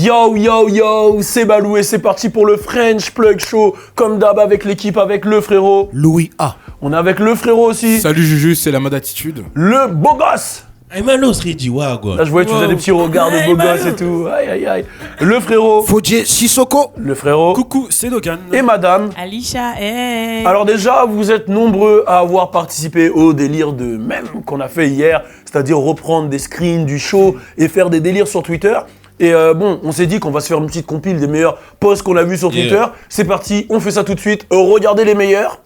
Yo yo yo, c'est Balou et c'est parti pour le French Plug Show, comme d'hab avec l'équipe, avec le frérot Louis A. On est avec le frérot aussi. Salut Juju, c'est la mode attitude. Le beau gosse. Là, je voyais tu faisais des petits regards de beau gosse et tout. Aïe aïe aïe. Le frérot Fodje Sissoko. Le frérot Coucou, c'est Dogan. et madame. Alicia, hey. Alors déjà, vous êtes nombreux à avoir participé au délire de même qu'on a fait hier, c'est-à-dire reprendre des screens du show et faire des délires sur Twitter. Et bon, on s'est dit qu'on va se faire une petite compile des meilleurs posts qu'on a vus sur Twitter. C'est parti, on fait ça tout de suite. Regardez les meilleurs.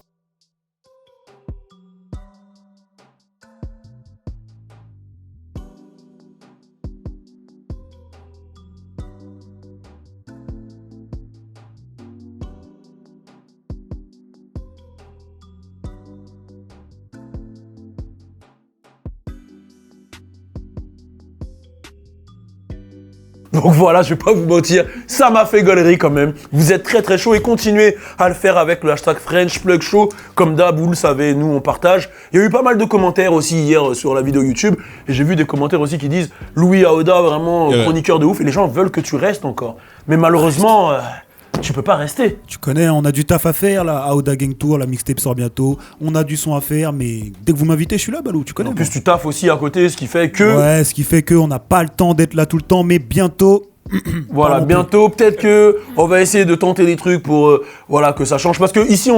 Donc voilà, je vais pas vous mentir, ça m'a fait gaulerie quand même. Vous êtes très très chaud et continuez à le faire avec le hashtag French Plug Show. Comme d'hab, vous le savez, nous on partage. Il y a eu pas mal de commentaires aussi hier sur la vidéo YouTube. Et j'ai vu des commentaires aussi qui disent Louis Aouda, vraiment chroniqueur de ouf. Et les gens veulent que tu restes encore. Mais malheureusement, tu peux pas rester. Tu connais, on a du taf à faire, la Aouda Gang Tour, la mixtape sort bientôt. On a du son à faire, mais dès que vous m'invitez, je suis là, Balou, tu connais. En plus, tu taffes aussi à côté, ce qui fait que... Ouais, ce qui fait qu'on n'a pas le temps d'être là tout le temps, mais bientôt... Voilà, bientôt, peut-être que on va essayer de tenter des trucs pour voilà, que ça change. Parce que ici,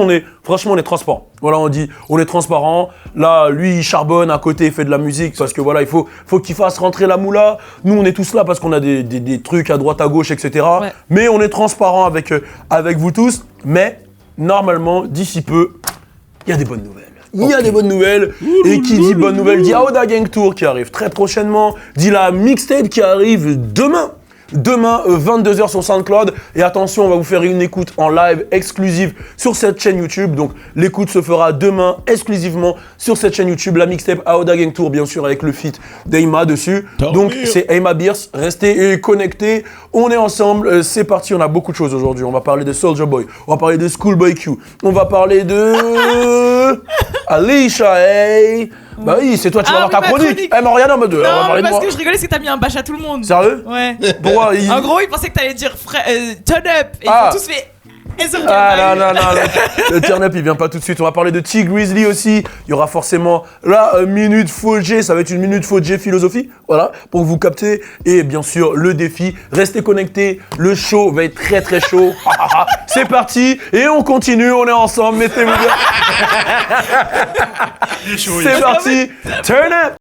franchement, on est transparent. Voilà, on dit, on est transparent. Là, lui, il charbonne à côté, il fait de la musique parce que voilà, il faut qu'il fasse rentrer la moula. Nous, on est tous là parce qu'on a des trucs à droite, à gauche, etc. Ouais. Mais on est transparent avec vous tous. Mais normalement, d'ici peu, il y a des bonnes nouvelles. Il y a des bonnes nouvelles, et qui dit bonne nouvelle dit Aouda Gang Tour qui arrive très prochainement, dit la mixtape qui arrive demain. Demain, 22h sur SoundCloud. Et attention, on va vous faire une écoute en live exclusive sur cette chaîne YouTube. Donc, l'écoute se fera demain exclusivement sur cette chaîne YouTube. La mixtape Aouda Gang Tour, bien sûr, avec le feat d'Aima dessus. Donc, c'est Aima Beers. Restez connectés. On est ensemble. C'est parti. On a beaucoup de choses aujourd'hui. On va parler de Soulja Boy. On va parler de Schoolboy Q. On va parler de... Alicia, hey. Bah oui, c'est toi, tu vas avoir ta chronique. Eh, mais regarde en mode. Non, mais parce que je rigolais, c'est que t'as mis un bâche à tout le monde. Sérieux? Ouais. Pourquoi En gros, ils pensaient que t'allais dire turn up. Et ils ont tous fait. Non, le turn up il vient pas tout de suite. On va parler de T Grizzly aussi. Il y aura forcément la minute Fodje. Ça va être une minute Fodje philosophie. Voilà, pour que vous captez. Et bien sûr, le défi. Restez connectés. Le show va être très très chaud. C'est parti. Et on continue. On est ensemble. Mettez-vous bien. C'est parti. Turn up.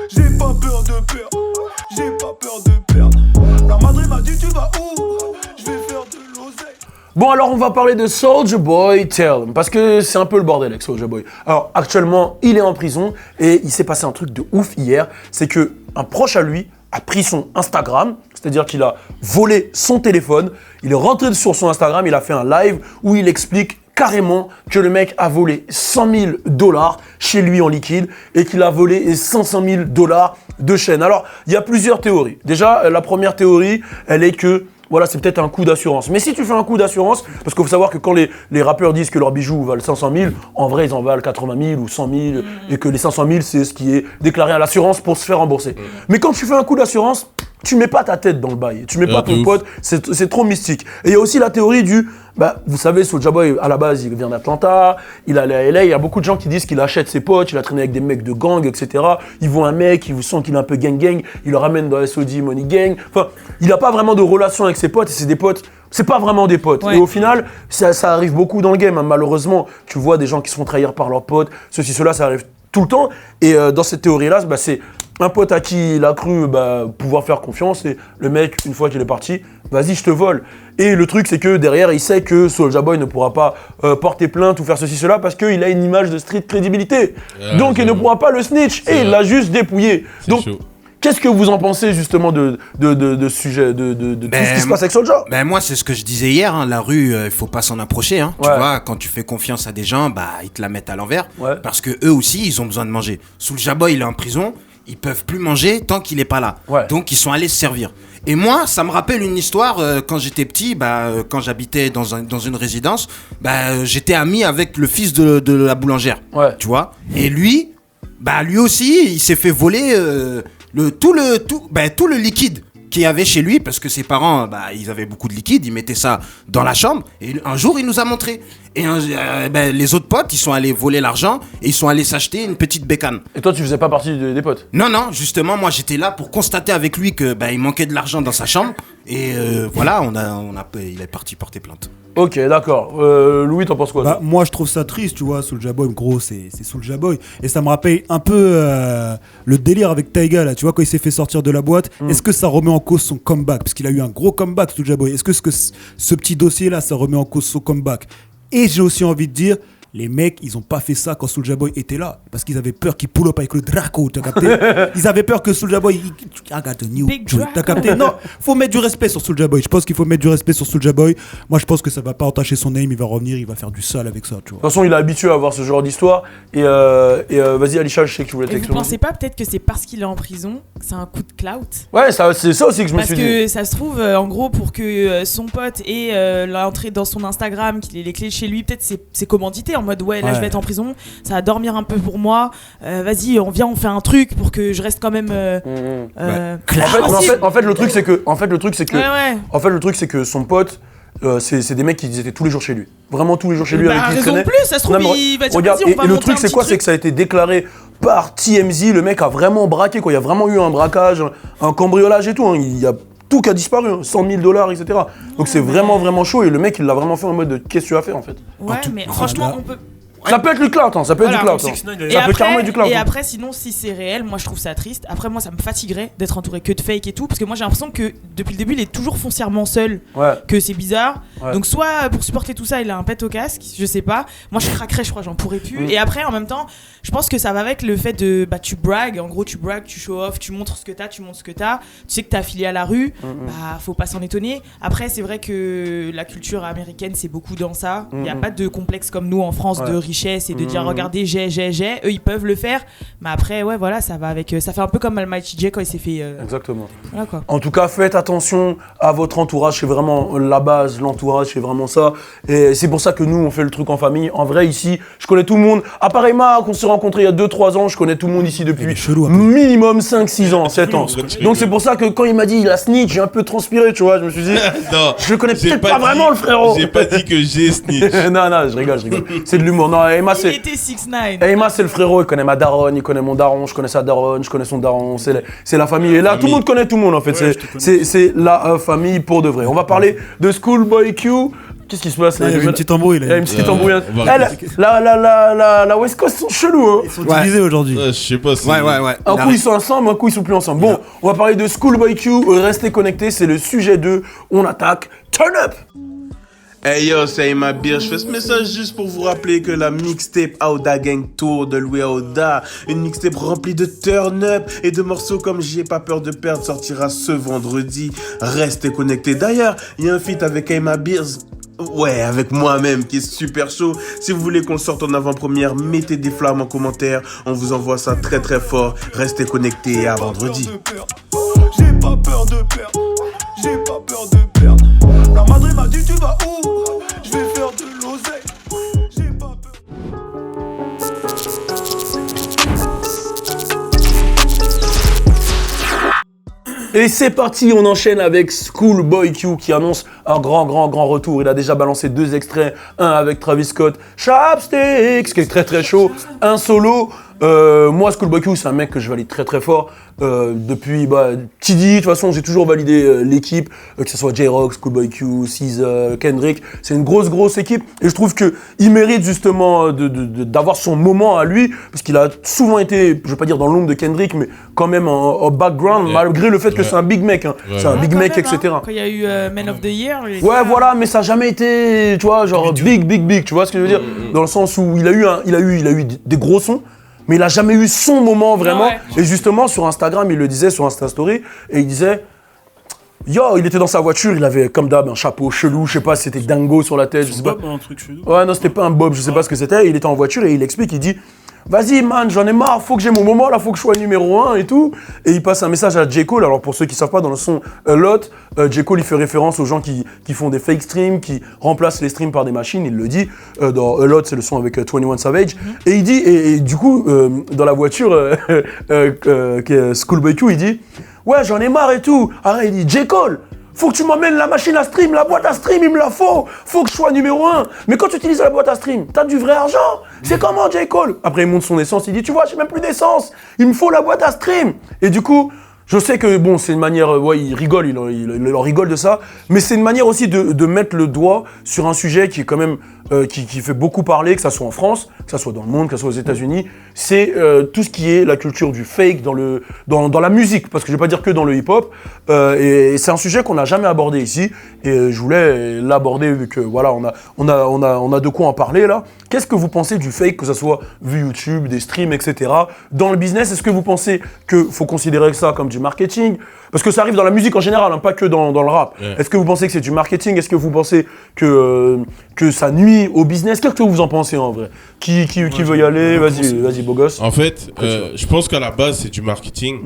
J'ai pas peur de perdre, j'ai pas peur de perdre. La Madrid m'a dit tu vas où? Je vais faire de l'oseille. Bon alors on va parler de Soulja Boy Tell, parce que c'est un peu le bordel avec Soulja Boy. Alors actuellement il est en prison et il s'est passé un truc de ouf hier, c'est que un proche à lui a pris son Instagram, c'est-à-dire qu'il a volé son téléphone, il est rentré sur son Instagram, il a fait un live où il explique carrément que le mec a volé $100,000 chez lui en liquide et qu'il a volé $500,000 de chaîne. Alors, il y a plusieurs théories. Déjà, la première théorie, elle est que voilà, c'est peut-être un coup d'assurance. Mais si tu fais un coup d'assurance, parce qu'il faut savoir que quand les rappeurs disent que leurs bijoux valent 500 000, en vrai, ils en valent 80 000 ou 100 000, et que les 500 000, c'est ce qui est déclaré à l'assurance pour se faire rembourser. Mais quand tu fais un coup d'assurance, tu mets pas ta tête dans le bail, tu mets pas ton pote, c'est trop mystique. Et il y a aussi la théorie du, vous savez, Soulja Boy, à la base, il vient d'Atlanta, il allait à LA, il y a beaucoup de gens qui disent qu'il achète ses potes, il a traîné avec des mecs de gang, etc. Ils voient un mec, ils sentent qu'il est un peu gang, il le ramène dans SOD Money Gang. Enfin, il n'a pas vraiment de relation avec ses potes, et c'est des potes, c'est pas vraiment des potes. Ouais. Et au final, ça arrive beaucoup dans le game, hein. Malheureusement, tu vois des gens qui se font trahir par leurs potes, ceci, cela, ça arrive tout le temps. Et dans cette théorie-là, c'est un pote à qui il a cru pouvoir faire confiance et le mec, une fois qu'il est parti, vas-y, je te vole. Et le truc, c'est que derrière, il sait que Soulja Boy ne pourra pas porter plainte ou faire ceci, cela parce qu'il a une image de street crédibilité. Donc, il ne pourra pas le snitch et il l'a juste dépouillé. Donc, chaud. Qu'est-ce que vous en pensez justement de ce sujet, de tout ce qui se passe avec Soulja? Moi, c'est ce que je disais hier, hein, la rue, il faut pas s'en approcher. Hein. Ouais. Tu vois, quand tu fais confiance à des gens, ils te la mettent à l'envers. Ouais. Parce que eux aussi, ils ont besoin de manger. Soulja Boy, il est en prison, ils peuvent plus manger tant qu'il est pas là. Ouais. Donc, ils sont allés se servir. Et moi, ça me rappelle une histoire, quand j'étais petit, quand j'habitais dans une résidence, j'étais ami avec le fils de la boulangère. Ouais. Tu vois. Et lui, bah lui aussi, il s'est fait voler tout le liquide qu'il y avait chez lui, parce que ses parents, bah, ils avaient beaucoup de liquide, ils mettaient ça dans la chambre, et un jour, il nous a montré. Et les autres potes, ils sont allés voler l'argent, et ils sont allés s'acheter une petite bécane. Et toi, tu faisais pas partie des potes? Non, justement, moi, j'étais là pour constater avec lui que il manquait de l'argent dans sa chambre, et voilà, il est parti porter plainte. Ok, d'accord. Louis, t'en penses quoi? Bah, moi, je trouve ça triste, tu vois. Soulja Boy, gros, c'est Soulja Boy. Et ça me rappelle un peu le délire avec Tyga, là. Tu vois, quand il s'est fait sortir de la boîte, est-ce que ça remet en cause son comeback? Parce qu'il a eu un gros comeback, Soulja Boy. Est-ce que ce petit dossier-là, ça remet en cause son comeback? Et j'ai aussi envie de dire, les mecs, ils ont pas fait ça quand Soulja Boy était là. Parce qu'ils avaient peur qu'il pull up avec le Draco, t'as capté? Ils avaient peur que Soulja Boy... I got a new joint, t'as capté? Non, faut mettre du respect sur Soulja Boy. Je pense qu'il faut mettre du respect sur Soulja Boy. Moi, je pense que ça va pas entacher son name. Il va revenir, il va faire du sale avec ça, tu vois. De toute façon, il est habitué à avoir ce genre d'histoire. Et vas-y, Alisha, je sais que tu voulais Et vous t'exprimer. pensez pas peut-être que c'est parce qu'il est en prison que c'est un coup de clout? Ouais, c'est ça aussi que je me suis dit. Parce que ça se trouve, en gros, pour que son pote ait l'entrée dans son Instagram, qu'il ait les clés de chez lui, peut-être c'est commandité en mode ouais, là je vais être en prison, ça va dormir un peu pour moi. Vas-y, on fait un truc pour que je reste quand même. En fait, le truc c'est que, Ouais. en fait, le truc c'est que son pote, c'est des mecs qui étaient tous les jours chez lui. Vraiment tous les jours chez lui. Bah, avec qui il raison traînait. de plus, ça se trouve, Non, mais il va dire regarde, vas-y, on va et le monter truc un c'est petit quoi? truc. C'est que ça a été déclaré par TMZ. Le mec a vraiment braqué, quoi. Il y a vraiment eu un braquage, un cambriolage et tout. Hein. Il y a tout qui a disparu, hein. $100 000, etc. Donc c'est vraiment chaud. Et le mec, il l'a vraiment fait en mode de qu'est-ce que tu as fait en fait. Ouais, mais franchement, on peut. Ça peut être du clout, hein. Ça peut être Voilà. du clout. Hein. Et Ça peut carrément être du clout. et hein. après, sinon, si c'est réel, moi je trouve ça triste. Après, moi ça me fatiguerait d'être entouré que de fake et tout. Parce que moi j'ai l'impression que depuis le début, il est toujours foncièrement seul. Ouais. Que c'est bizarre. Ouais. Donc, soit pour supporter tout ça, il a un pet au casque, je sais pas. Moi je craquerais, je crois, j'en pourrais plus. Et après, en même temps, je pense que ça va avec le fait de. Bah, tu bragues, en gros, tu bragues, tu show off, tu montres ce que t'as, tu montres ce que t'as. Tu sais que t'es affilié à la rue, bah, faut pas s'en étonner. Après, c'est vrai que la culture américaine, c'est beaucoup dans ça. Il y a pas de complexe comme nous en France de richesse et de dire regardez, j'ai. Eux, ils peuvent le faire. Mais après, ouais, voilà, ça va avec. Ça fait un peu comme Almighty J quand il s'est fait. Exactement. Voilà quoi. En tout cas, faites attention à votre entourage, c'est vraiment la base, l'entourage, c'est vraiment ça. Et c'est pour ça que nous, on fait le truc en famille. En vrai, ici, je connais tout le monde. À part Emma, qu'on s'est rencontrés il y a 2-3 ans, je connais tout le monde ici depuis minimum 5-6 ans, 7 ans. Donc c'est pour ça que quand il m'a dit il a snitch, j'ai un peu transpiré, tu vois. Je me suis dit, Non, je le connais j'ai peut-être pas vraiment, le frérot. J'ai pas dit que j'ai snitch. non, je rigole. C'est de l'humour. Non, Emma, Il c'est. était 6ix9ine. Emma, c'est le frérot, il connaît ma daronne, il connaît mon daron, je connais sa daronne, je connais son daron, c'est la famille. Et là, tout le monde connaît tout le monde en fait, c'est la famille pour de vrai. On va parler de Schoolboy Q. Qu'est-ce qui se passe? Il y avait une petite embrouille là. Il y a une petite embrouille. on va La West Coast sont chelous. Hein. Ils sont divisés aujourd'hui. Je sais pas si... Ouais. Un coup ils sont ensemble, un coup ils sont plus ensemble. Bon, on va parler de Schoolboy Q. Restez connectés, c'est le sujet 2. On attaque. Turn up! Hey yo, c'est Emma Beer. Je fais ce message juste pour vous rappeler que la mixtape Aouda Gang Tour de Louis Aouda, une mixtape remplie de turn-up et de morceaux comme J'ai pas peur de perdre, sortira ce vendredi. Restez connectés. D'ailleurs, il y a un feat avec Emma Beers. Ouais, avec moi-même qui est super chaud. Si vous voulez qu'on le sorte en avant-première, mettez des flammes en commentaire. On vous envoie ça très très fort. Restez connectés et à vendredi. J'ai pas peur de perdre. J'ai pas peur de perdre. La madre m'a dit tu vas où? Je vais faire de l'oseille. J'ai pas peur. Et c'est parti, on enchaîne avec Schoolboy Q qui annonce un grand retour. Il a déjà balancé 2 extraits, un avec Travis Scott, Chapsticks, qui est très chaud, un solo. Moi, Schoolboy Q, c'est un mec que je valide très fort. Depuis TD, de toute façon, j'ai toujours validé l'équipe, que ce soit J-Rock, Schoolboy Q, Caesar, Kendrick. C'est une grosse équipe et je trouve qu'il mérite justement d'avoir son moment à lui parce qu'il a souvent été, je vais pas dire dans l'ombre de Kendrick, mais quand même en background, malgré le fait que c'est un big mec. Hein. C'est un big mec, etc. Quand il y a eu Man of the Year. Ouais, voilà, mais ça n'a jamais été, tu vois, genre big, tu vois ce que je veux dire? Dans le sens où il a eu des gros sons. Mais il a jamais eu son moment vraiment. Ouais. Et justement, sur Instagram, il le disait sur Insta Story, et il disait, yo, il était dans sa voiture, il avait comme d'hab un chapeau chelou, je sais pas si c'était dingo sur la tête, je sais pas. Un truc chelou. Ouais, non, c'était pas un bob, je sais pas ce que c'était. Il était en voiture et il explique, il dit, vas-y man, j'en ai marre, faut que j'ai mon moment là, faut que je sois numéro 1 et tout. Et il passe un message à J. Cole. Alors pour ceux qui savent pas, dans le son A Lot, J. Cole il fait référence aux gens qui font des fake streams, qui remplacent les streams par des machines. Il le dit dans A Lot, c'est le son avec 21 Savage. Et il dit, et du coup, dans la voiture, Schoolboy Q, il dit, ouais j'en ai marre et tout. Arrête, il dit, J. Cole, faut que tu m'emmènes la machine à stream, la boîte à stream, il me la faut que je sois numéro 1. Mais quand tu utilises la boîte à stream, t'as du vrai argent. C'est comment, J. Cole? Après, il monte son essence, il dit, tu vois, j'ai même plus d'essence. Il me faut la boîte à stream. Et du coup, je sais que, bon, c'est une manière, ouais, il rigole, il en rigole de ça, mais c'est une manière aussi de mettre le doigt sur un sujet qui est quand même, qui fait beaucoup parler, que ça soit en France, que ça soit dans le monde, que ça soit aux États-Unis, c'est tout ce qui est la culture du fake dans la musique, parce que je vais pas dire que dans le hip-hop, et c'est un sujet qu'on n'a jamais abordé ici, et je voulais l'aborder vu que, voilà, on a de quoi en parler là. Qu'est-ce que vous pensez du fake, que ça soit vu YouTube, des streams, etc. Dans le business, est-ce que vous pensez qu'il faut considérer ça comme du marketing? Parce que ça arrive dans la musique en général, hein, pas que dans le rap. Yeah. Est-ce que vous pensez que c'est du marketing? Est-ce que vous pensez que ça nuit au business? Qu'est-ce que vous en pensez en vrai? Qui veut y aller? Vas-y, beau gosse. En fait, je pense qu'à la base, c'est du marketing.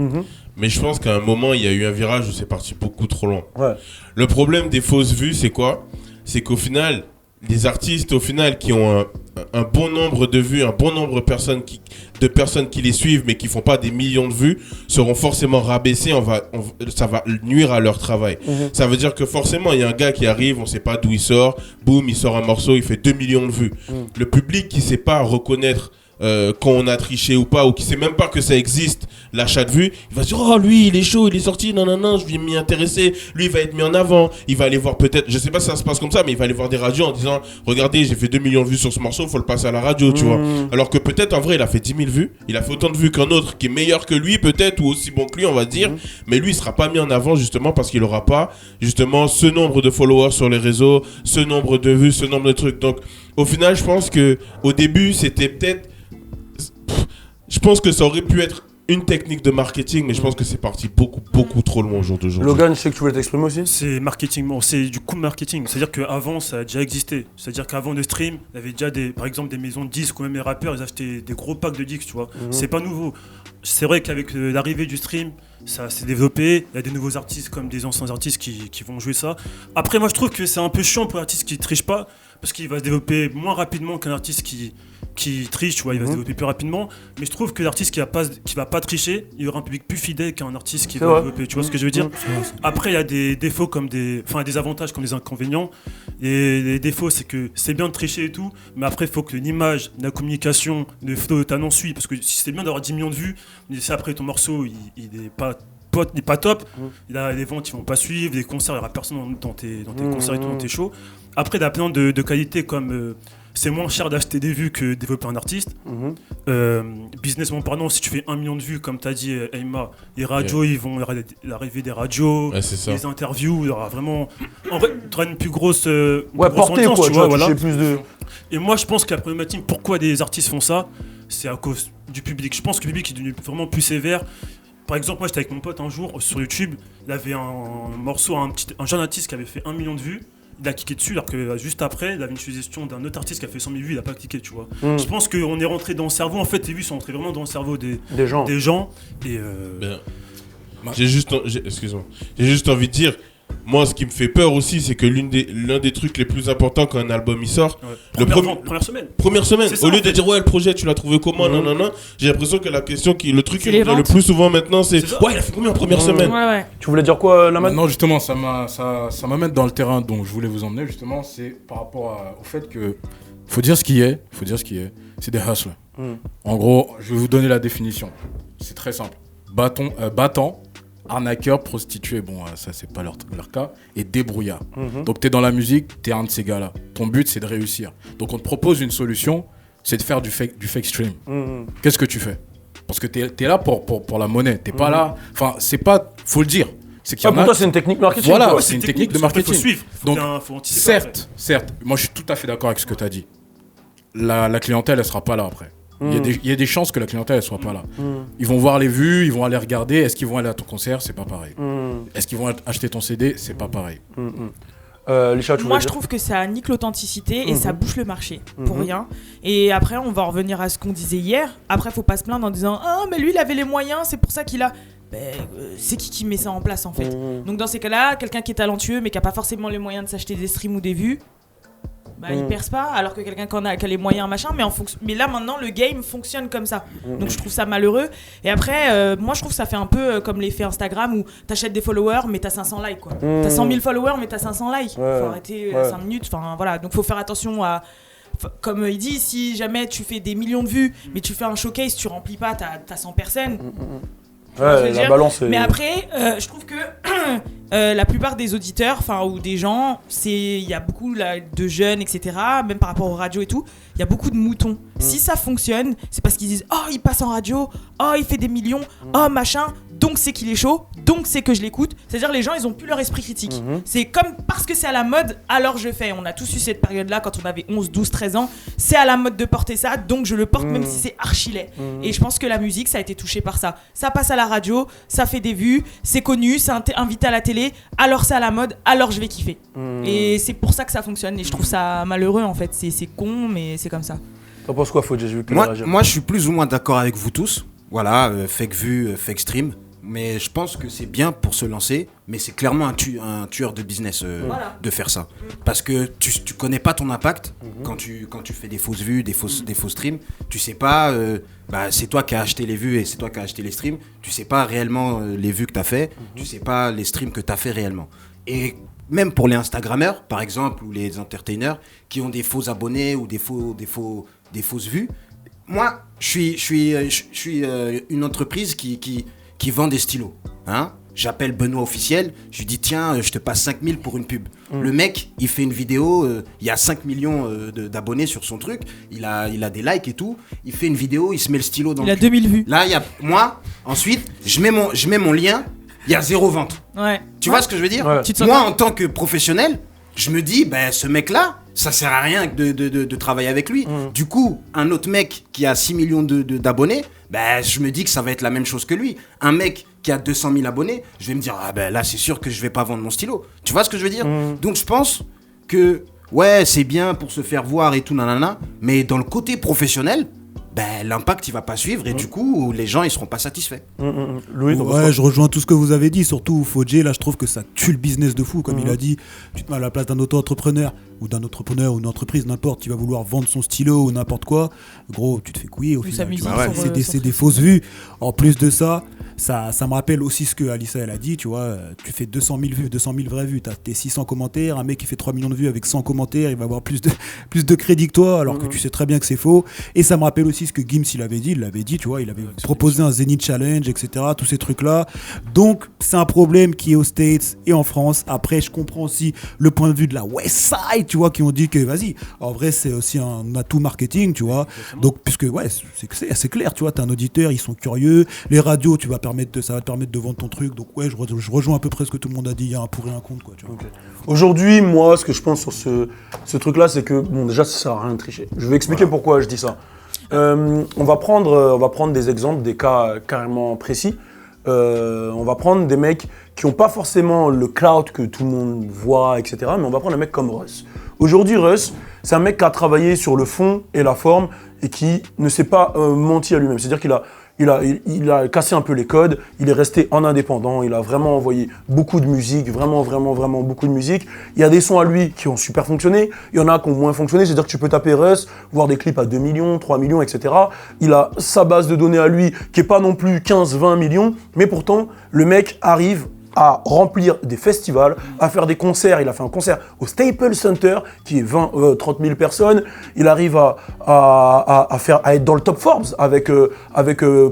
Mais je pense qu'à un moment, il y a eu un virage où c'est parti beaucoup trop loin. Ouais. Le problème des fausses vues, c'est quoi? C'est qu'au final, les artistes, qui ont un bon nombre de vues, un bon nombre de personnes qui les suivent, mais qui font pas des millions de vues, seront forcément rabaissés. Ça va nuire à leur travail. Ça veut dire que forcément, il y a un gars qui arrive, on sait pas d'où il sort, boum, il sort un morceau, il fait 2 millions de vues. Le public qui sait pas reconnaître quand on a triché ou pas, ou qui sait même pas que ça existe, l'achat de vue, il va se dire, oh lui il est chaud, il est sorti, non, je vais m'y intéresser, lui il va être mis en avant, il va aller voir peut-être, je sais pas si ça se passe comme ça, mais il va aller voir des radios en disant, regardez, j'ai fait 2 millions de vues sur ce morceau, faut le passer à la radio, tu vois. Alors que peut-être en vrai il a fait 10 000 vues, il a fait autant de vues qu'un autre qui est meilleur que lui peut-être, ou aussi bon que lui on va dire, mais lui il sera pas mis en avant justement parce qu'il aura pas justement ce nombre de followers sur les réseaux, ce nombre de vues, ce nombre de trucs. Donc au final je pense que au début c'était peut-être, je pense que ça aurait pu être une technique de marketing, mais je pense que c'est parti beaucoup trop loin au jour d'aujourd'hui. Logan, je sais que tu voulais t'exprimer aussi. C'est marketing, c'est du coup marketing. C'est-à-dire qu'avant, ça a déjà existé. C'est-à-dire qu'avant le stream, il y avait déjà par exemple des maisons de disques ou même les rappeurs, ils achetaient des gros packs de disques, tu vois. C'est pas nouveau. C'est vrai qu'avec l'arrivée du stream, ça s'est développé. Il y a des nouveaux artistes comme des anciens artistes qui vont jouer ça. Après, moi, je trouve que c'est un peu chiant pour l'artiste qui triche pas, parce qu'il va se développer moins rapidement qu'un artiste qui triche, tu vois, il va se développer plus rapidement. Mais je trouve que l'artiste qui va pas tricher, il y aura un public plus fidèle qu'un artiste qui va développer. Tu vois ce que je veux dire? Après, il y a des défauts comme des avantages comme des inconvénients. Et les défauts, c'est que c'est bien de tricher et tout, mais après, il faut que l'image, la communication, le flow de t'annonce suit. Parce que si c'est bien d'avoir 10 millions de vues, mais si après ton morceau, il est pas top, là, les ventes ils vont pas suivre, les concerts, il y aura personne dans tes concerts et tout, dans tes shows. Après, il y a plein de qualités comme c'est moins cher d'acheter des vues que développer un artiste. Businessment parlant, si tu fais 1 million de vues, comme tu as dit, Aima, les radios, ils vont l'arrivée des radios, les interviews, il y aura vraiment. En vrai, tu auras une plus grosse. Portée, quoi, tu vois, voilà. Plus de... Et moi, je pense que la problématique, pourquoi des artistes font ça, c'est à cause du public. Je pense que le public est devenu vraiment plus sévère. Par exemple, moi j'étais avec mon pote un jour sur YouTube, il avait un morceau, un jeune artiste qui avait fait 1 million de vues, il a cliqué dessus, alors que juste après, il avait une suggestion d'un autre artiste qui a fait 100 000 vues, il a pas cliqué, tu vois. Je pense qu'on est rentré dans le cerveau, en fait, les vues sont rentrées vraiment dans le cerveau des gens. Et j'ai juste envie de dire, moi ce qui me fait peur aussi, c'est que l'un des trucs les plus importants quand un album il sort, première semaine, au lieu de dire ouais le projet tu l'as trouvé comment, non, j'ai l'impression que le truc qui revient le plus souvent maintenant c'est ouais il a fait combien en première semaine. Tu voulais dire quoi, Laman? Non, justement, ça m'amène dans le terrain dont je voulais vous emmener, justement, c'est par rapport au fait que faut dire ce qui est, c'est des hustlers. En gros, je vais vous donner la définition, c'est très simple, battant, arnaqueur, prostituée, bon ça c'est pas leur cas, et débrouillard. Donc t'es dans la musique, t'es un de ces gars-là. Ton but c'est de réussir. Donc on te propose une solution, c'est de faire du fake stream. Qu'est-ce que tu fais? Parce que t'es là pour la monnaie, t'es pas là, enfin c'est pas, faut le dire. C'est qu'il y en a... Pour toi c'est une technique marketing. Voilà, c'est une technique de marketing. Faut suivre. Donc certes, moi je suis tout à fait d'accord avec ce que t'as dit. La clientèle elle sera pas là après. Il y a des chances que la clientèle ne soit pas là. Ils vont voir les vues, ils vont aller regarder. Est-ce qu'ils vont aller à ton concert? C'est pas pareil. Est-ce qu'ils vont acheter ton CD? C'est pas pareil. Lisha, tu Moi, voulais je dire trouve que ça nique l'authenticité et ça bouche le marché pour rien. Et après, on va revenir à ce qu'on disait hier. Après, faut pas se plaindre en disant ah, mais lui, il avait les moyens, c'est pour ça qu'il a. C'est qui met ça en place en fait. Donc, dans ces cas-là, quelqu'un qui est talentueux mais qui a pas forcément les moyens de s'acheter des streams ou des vues, il perce pas, alors que quelqu'un qui a les moyens, machin, mais là maintenant le game fonctionne comme ça. Donc je trouve ça malheureux. Et après, moi je trouve que ça fait un peu comme l'effet Instagram où t'achètes des followers mais t'as 500 likes quoi. T'as 100 000 followers mais t'as 500 likes. Faut arrêter 5 minutes, enfin voilà. Donc faut faire attention à. Comme il dit, si jamais tu fais des millions de vues mais tu fais un showcase, tu remplis pas, t'as 100 personnes. La balance est... Mais après, je trouve que la plupart des auditeurs, ou des gens, il y a beaucoup de jeunes, etc. Même par rapport aux radios et tout, il y a beaucoup de moutons. Si ça fonctionne, c'est parce qu'ils disent « Oh, il passe en radio, oh, il fait des millions, oh, machin, donc c'est qu'il est chaud, donc c'est que je l'écoute. » C'est-à-dire les gens, ils ont plus leur esprit critique. C'est comme parce que c'est à la mode, alors je fais. On a tous eu cette période-là quand on avait 11, 12, 13 ans. C'est à la mode de porter ça, donc je le porte même si c'est archi laid. Et je pense que la musique, ça a été touché par ça. Ça passe à la radio, ça fait des vues, c'est connu, c'est invité à la télé, alors c'est à la mode, alors je vais kiffer. Et c'est pour ça que ça fonctionne. Et je trouve ça malheureux en fait. C'est con, mais c'est comme ça. T'en penses quoi, Fodje? Moi, je suis plus ou moins d'accord avec vous tous. Voilà, fake vue, fake stream. Mais je pense que c'est bien pour se lancer, mais c'est clairement un tueur de business de faire ça. Parce que tu connais pas ton impact quand tu fais des fausses vues, des faux streams. Tu sais pas, c'est toi qui as acheté les vues et c'est toi qui as acheté les streams. Tu sais pas réellement les vues que tu as fait, tu sais pas les streams que tu as fait réellement. Et même pour les Instagrammeurs, par exemple, ou les entertainers qui ont des faux abonnés ou des fausses vues, moi, je suis une entreprise qui vend des stylos. Hein? J'appelle Benoît Officiel, je lui dis tiens, je te passe 5 000 pour une pub. Le mec, il fait une vidéo, il y a 5 millions d'abonnés sur son truc, il a des likes et tout, il fait une vidéo, il se met le stylo dans le cul. Il a 2000 vues. Là, moi, ensuite, je mets mon lien, il y a 0 vente. Ouais. Tu vois ce que je veux dire? Moi, en tant que professionnel, je me dis, ce mec-là, ça sert à rien de travailler avec lui. Du coup, un autre mec qui a 6 millions d'abonnés, je me dis que ça va être la même chose que lui. Un mec qui a 200 000 abonnés, je vais me dire, là, c'est sûr que je vais pas vendre mon stylo. Tu vois ce que je veux dire? Donc, je pense que, ouais, c'est bien pour se faire voir et tout, nanana, mais dans le côté professionnel, l'impact il va pas suivre et du coup les gens ils seront pas satisfaits. Louis, ouais, je rejoins tout ce que vous avez dit, surtout Fodje, là je trouve que ça tue le business de fou, comme il a dit. Tu te mets à la place d'un auto-entrepreneur ou d'un entrepreneur ou une entreprise, n'importe, qui va vouloir vendre son stylo ou n'importe quoi, gros, tu te fais couiller au final. C'est des fausses vues. En plus de ça me rappelle aussi ce que Alissa elle a dit, tu vois, tu fais 200 000 vues, 200 000 vraies vues, t'as tes 600 commentaires, un mec qui fait 3 millions de vues avec 100 commentaires, il va avoir plus de crédit que toi, alors que tu sais très bien que c'est faux. Et ça me rappelle aussi ce que Gims il avait dit, tu vois, il avait proposé un Zenith Challenge, etc., tous ces trucs-là. Donc, c'est un problème qui est aux States et en France. Après, je comprends aussi le point de vue de la West Side, tu vois, qui ont dit que, vas-y, en vrai, c'est aussi un atout marketing, tu vois. Donc, puisque, ouais, c'est clair, tu vois, t'as un auditeur, ils sont curieux. Les radios, ça va te permettre de vendre ton truc. Donc, ouais, je rejoins à peu près ce que tout le monde a dit. Il y a un pour et un contre, quoi, tu vois. Okay. Aujourd'hui, moi, ce que je pense sur ce truc-là, c'est que, bon, déjà, ça sert à rien de tricher. Je vais expliquer pourquoi je dis ça. On va prendre des exemples, des cas carrément précis. On va prendre des mecs qui n'ont pas forcément le clout que tout le monde voit, etc. Mais on va prendre un mec comme Russ. Aujourd'hui, Russ, c'est un mec qui a travaillé sur le fond et la forme et qui ne s'est pas menti à lui-même. C'est-à-dire qu'il a cassé un peu les codes, il est resté en indépendant, il a vraiment envoyé beaucoup de musique, vraiment beaucoup de musique. Il y a des sons à lui qui ont super fonctionné, il y en a qui ont moins fonctionné, c'est-à-dire que tu peux taper Russ, voir des clips à 2 millions, 3 millions, etc. Il a sa base de données à lui qui n'est pas non plus 15-20 millions, mais pourtant, le mec arrive à remplir des festivals, à faire des concerts. Il a fait un concert au Staples Center qui est 30 000 personnes. Il arrive à être dans le top Forbes avec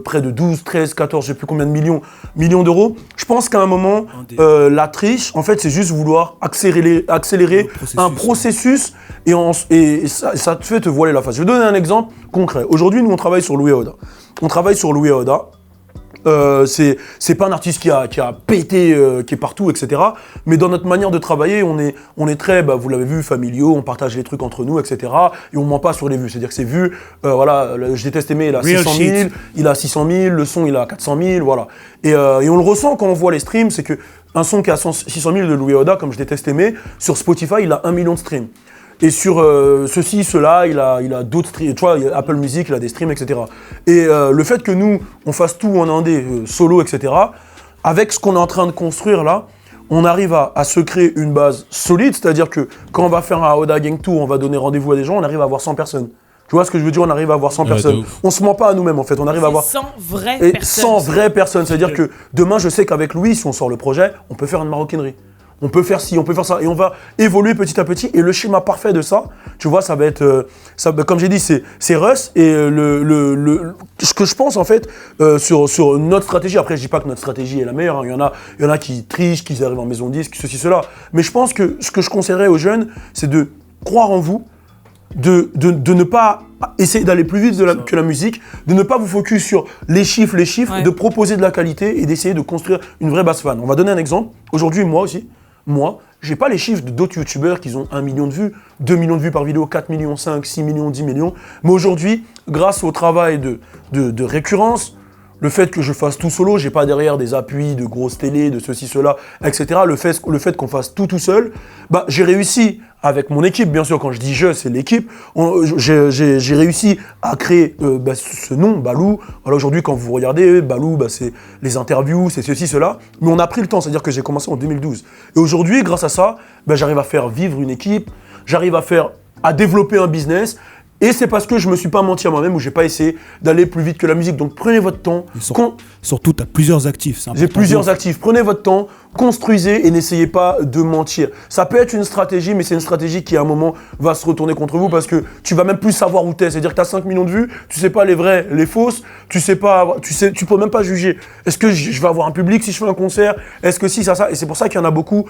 près de 12, 13, 14, je ne sais plus combien de millions d'euros. Je pense qu'à un moment, la triche, en fait, c'est juste vouloir accélérer un processus et ça te fait te voiler la face. Je vais donner un exemple concret. Aujourd'hui, nous, on travaille sur Louis Aoda. C'est pas un artiste qui a pété, qui est partout, etc. Mais dans notre manière de travailler, on est très, vous l'avez vu, familiaux, on partage les trucs entre nous, etc. Et on ment pas sur les vues. C'est-à-dire que c'est vu, Je déteste aimer, il a 600 000, il a 600 000, le son, il a 400 000, voilà. Et on le ressent quand on voit les streams, c'est que un son qui a 600 000 de Louis Oda, comme je déteste aimer, sur Spotify, il a 1 million de streams. Et sur ceci, cela, il a d'autres streams, tu vois, il y a Apple Music, il a des streams, etc. Et le fait que nous, on fasse tout en indé, solo, etc., avec ce qu'on est en train de construire là, on arrive à se créer une base solide, c'est-à-dire que quand on va faire un Oda Gang Tour, on va donner rendez-vous à des gens, on arrive à avoir 100 personnes. Tu vois ce que je veux dire? On arrive à avoir 100 personnes. On se ment pas à nous-mêmes en fait, on arrive à avoir 100 vraies personnes. 100 vraies personnes, c'est-à-dire que demain, je sais qu'avec Louis, si on sort le projet, on peut faire une maroquinerie. On peut faire ci, on peut faire ça, et on va évoluer petit à petit. Et le schéma parfait de ça, tu vois, ça va être, comme j'ai dit, c'est Russ. Et ce que je pense en fait sur notre stratégie. Après, je dis pas que notre stratégie est la meilleure. Hein. Il y en a qui trichent, qui arrivent en maison de disque, ceci, cela. Mais je pense que ce que je conseillerais aux jeunes, c'est de croire en vous, de ne pas essayer d'aller plus vite que la musique, de ne pas vous focus sur les chiffres, ouais. de proposer de la qualité et d'essayer de construire une vraie base fan. On va donner un exemple. Aujourd'hui, moi, j'ai pas les chiffres d'autres youtubeurs qui ont 1 million de vues, 2 millions de vues par vidéo, 4 millions, 5, 6 millions, 10 millions. Mais aujourd'hui, grâce au travail de récurrence, le fait que je fasse tout solo, j'ai pas derrière des appuis de grosses télé, de ceci, cela, etc. Le fait qu'on fasse tout seul, bah, j'ai réussi avec mon équipe, bien sûr, quand je dis je, c'est l'équipe, j'ai réussi à créer ce nom, Balou. Voilà, aujourd'hui, quand vous regardez, Balou, c'est les interviews, c'est ceci, cela. Mais on a pris le temps, c'est-à-dire que j'ai commencé en 2012. Et aujourd'hui, grâce à ça, j'arrive à faire vivre une équipe, j'arrive à développer un business. Et c'est parce que je me suis pas menti à moi-même ou j'ai pas essayé d'aller plus vite que la musique. Donc prenez votre temps. Surtout, tu as plusieurs actifs. J'ai plusieurs actifs. Prenez votre temps, construisez et n'essayez pas de mentir. Ça peut être une stratégie, mais c'est une stratégie qui à un moment va se retourner contre vous parce que tu vas même plus savoir où t'es. C'est-à-dire que tu as 5 millions de vues, tu sais pas les vraies, les fausses, tu peux même pas juger. Est-ce que je vais avoir un public si je fais un concert? Est-ce que si, ça? Et c'est pour ça qu'il y en a beaucoup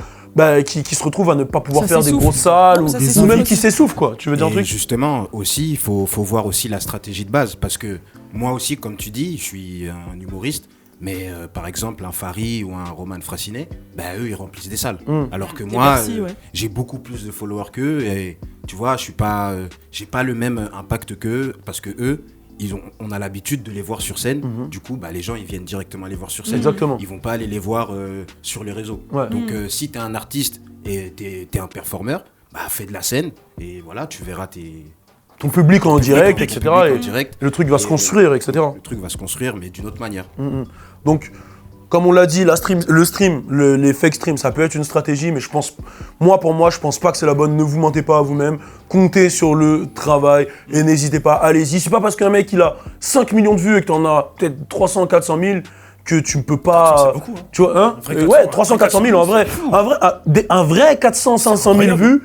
qui se retrouvent à ne pas pouvoir faire des grosses salles ou même qui s'essoufflent, quoi. Tu veux dire un truc? Justement, aussi, il faut voir aussi la stratégie de base parce que moi aussi, comme tu dis, je suis un humoriste. Mais par exemple, un Fari ou un Roman Frassinet, eux, ils remplissent des salles. Alors que moi, j'ai beaucoup plus de followers qu'eux. Et tu vois, j'ai pas le même impact qu'eux parce que eux, on a l'habitude de les voir sur scène. Du coup, les gens, ils viennent directement les voir sur scène. Exactement. Ils vont pas aller les voir sur les réseaux. Ouais. Donc, si t'es un artiste et t'es un performeur, fais de la scène et voilà, tu verras ton public en direct, etc. Et le truc va se construire, etc. Le truc va se construire, mais d'une autre manière. Donc, comme on l'a dit, les fake streams, ça peut être une stratégie, mais je pense pas que c'est la bonne. Ne vous mentez pas à vous-même. Comptez sur le travail et n'hésitez pas. Allez-y. C'est pas parce qu'un mec il a 5 millions de vues et que t'en as peut-être 300, 400 000 que tu ne peux pas. C'est beaucoup, hein. Tu vois, hein? Ouais, 300, 400 000 en vrai. Un vrai 400, 500 000 vues.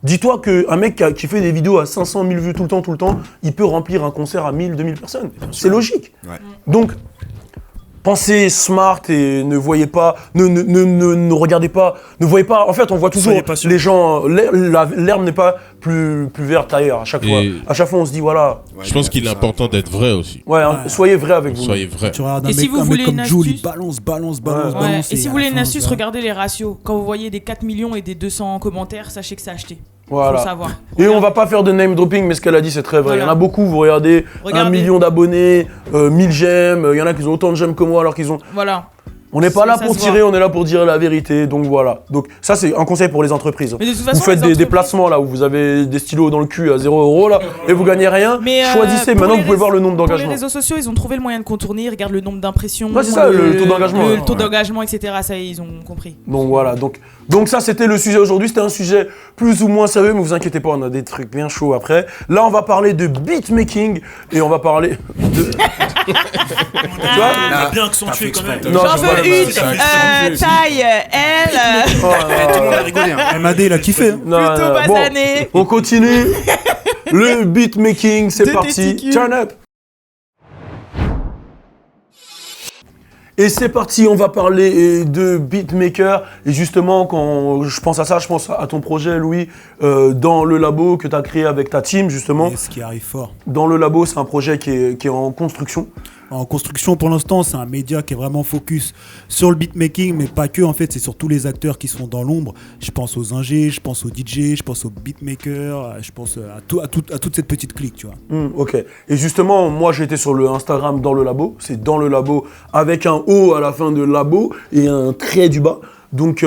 Dis-toi qu'un mec qui fait des vidéos à 500 000 vues tout le temps, il peut remplir un concert à 1000, 2000 personnes. C'est logique. Ouais. Donc, pensez smart et ne voyez pas, ne regardez pas, ne voyez pas. En fait, on voit toujours les gens. L'herbe n'est pas plus verte ailleurs à chaque fois. À chaque fois, on se dit voilà. Je pense qu'il est important d'être vrai aussi. Ouais, soyez vrai avec vous. Soyez vrai. Tu regardes un mec comme Jules, il balance. Et si vous voulez une astuce, regardez les ratios. Quand vous voyez des 4 millions et des 200 commentaires, sachez que c'est acheté. Voilà. Faut savoir. Et on va pas faire de name dropping, mais ce qu'elle a dit c'est très vrai. Voilà. Il y en a beaucoup, vous regardez 1 million d'abonnés, 1000 j'aime, il y en a qui ont autant de j'aime que moi alors qu'ils ont. Voilà. On n'est pas là pour tirer, on est là pour dire la vérité, donc voilà. Donc ça c'est un conseil pour les entreprises. Mais de toute façon, vous faites des placements là où vous avez des stylos dans le cul à 0 € là et vous gagnez rien. Mais choisissez, maintenant vous pouvez voir le nombre d'engagements. Pour les réseaux sociaux, ils ont trouvé le moyen de contourner, ils regardent le nombre d'impressions. Ouais, c'est ça, le taux d'engagement. Le taux d'engagement, etc. Ça ils ont compris. Donc voilà, donc ça c'était le sujet aujourd'hui, c'était un sujet plus ou moins sérieux, mais vous inquiétez pas, on a des trucs bien chauds après. Là on va parler de beatmaking et on va parler de... Tu vois, on a bien accentué quand même. J'en veux une taille L. Tout le monde a rigolé. MAD il a kiffé. Plutôt basané. On continue. Le beatmaking, c'est parti. Turn up. Et c'est parti, on va parler de beatmaker. Et justement, quand je pense à ça, je pense à ton projet, Louis, dans le labo que tu as créé avec ta team, justement. Et ce qui arrive fort. Dans le labo, c'est un projet qui est en construction. En construction, pour l'instant, c'est un média qui est vraiment focus sur le beatmaking, mais pas que, en fait, c'est sur tous les acteurs qui sont dans l'ombre. Je pense aux ingés, je pense aux DJ, je pense aux beatmakers, je pense à toute cette petite clique, tu vois. Ok. Et justement, moi, j'étais sur le Instagram dans le labo. C'est dans le labo avec un O à la fin de labo et un trait du bas. Donc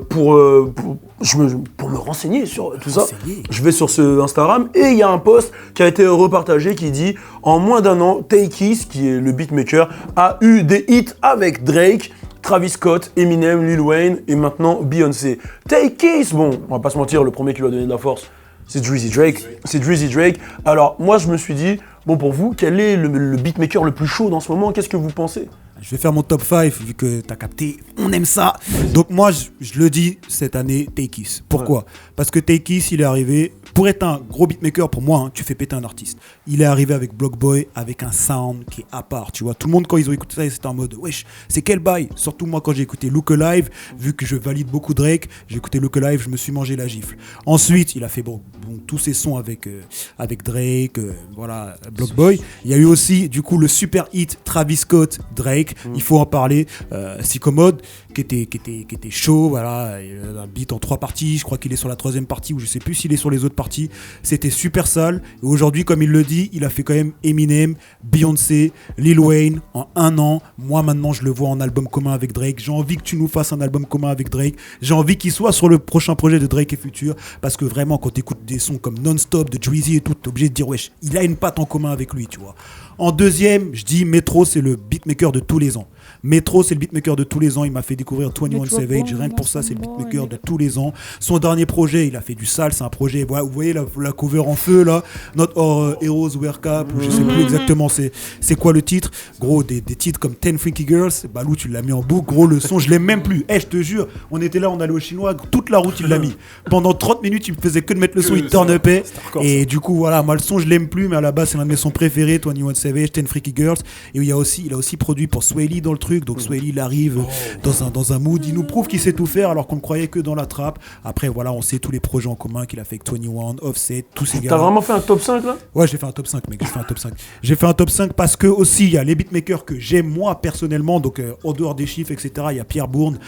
pour me renseigner sur tout ça, je vais sur ce Instagram et il y a un post qui a été repartagé qui dit en moins d'un an, Tay-Keith, qui est le beatmaker, a eu des hits avec Drake, Travis Scott, Eminem, Lil Wayne et maintenant Beyoncé. Tay-Keith, bon, on va pas se mentir, le premier qui lui a donné de la force, c'est Drizzy Drake. Alors moi je me suis dit, bon pour vous, quel est le beatmaker le plus chaud dans ce moment? Qu'est-ce que vous pensez? Je vais faire mon top 5 vu que t'as capté, on aime ça. Donc moi je le dis cette année, Tay-Keith. Pourquoi? Parce que Tay-Keith il est arrivé, pour être un gros beatmaker pour moi, tu fais péter un artiste. Il est arrivé avec Block Boy, avec un sound qui est à part, tu vois. Tout le monde quand ils ont écouté ça, c'était en mode wesh, c'est quel bail? Surtout moi quand j'ai écouté Look Alive, vu que je valide beaucoup Drake, j'ai écouté Look Alive, je me suis mangé la gifle. Ensuite, il a fait tous ses sons avec Drake, voilà, Block Boy. Il y a eu aussi du coup le super hit Travis Scott Drake, il faut en parler, Psychomode qui était chaud, voilà, un beat en 3 parties, je crois qu'il est sur la 3e partie ou je sais plus s'il est sur les autres parties. C'était super sale. Et aujourd'hui, comme il le dit, il a fait quand même Eminem, Beyoncé, Lil Wayne en 1 an. Moi, maintenant, je le vois en album commun avec Drake. J'ai envie que tu nous fasses un album commun avec Drake. J'ai envie qu'il soit sur le prochain projet de Drake et Future. Parce que vraiment, quand tu écoutes des sons comme Non-Stop de Drizzy et tout, t'es obligé de dire, wesh, il a une patte en commun avec lui, tu vois. En deuxième, je dis Metro, c'est le beatmaker de tous les ans. Metro, c'est le beatmaker de tous les ans. Il m'a fait découvrir 21 Savage. Rien que pour ça, c'est le beatmaker de tous les ans. Son dernier projet, il a fait du sale. C'est un projet, vous voyez la cover en feu là. Not All Heroes Wear Cap. Je sais plus exactement c'est quoi le titre. Gros, des titres comme 10 Freaky Girls. Balou, tu l'as mis en boucle. Gros, le son, je l'aime même plus. Je te jure, on était là, on allait au chinois. Toute la route, il l'a mis. Pendant 30 minutes, il me faisait que de mettre le son. Il turn up. Et du coup, voilà, moi, le son, je l'aime plus. Mais à la base, c'est l'un de mes sons préférés. 21 Savage, 10 Freaky Girls. Et il a aussi produit pour Sway Lee dans le truc. Donc Sway Lee, il arrive dans un mood, il nous prouve qu'il sait tout faire alors qu'on ne croyait que dans la trappe. Après voilà, on sait tous les projets en commun qu'il a fait avec 21, Offset, tous ces gars. T'as vraiment fait un top 5 là? Ouais, j'ai fait un top 5 mec, j'ai fait un top 5 parce que aussi il y a les beatmakers que j'aime moi personnellement, donc en dehors des chiffres etc, il y a Pierre Bourne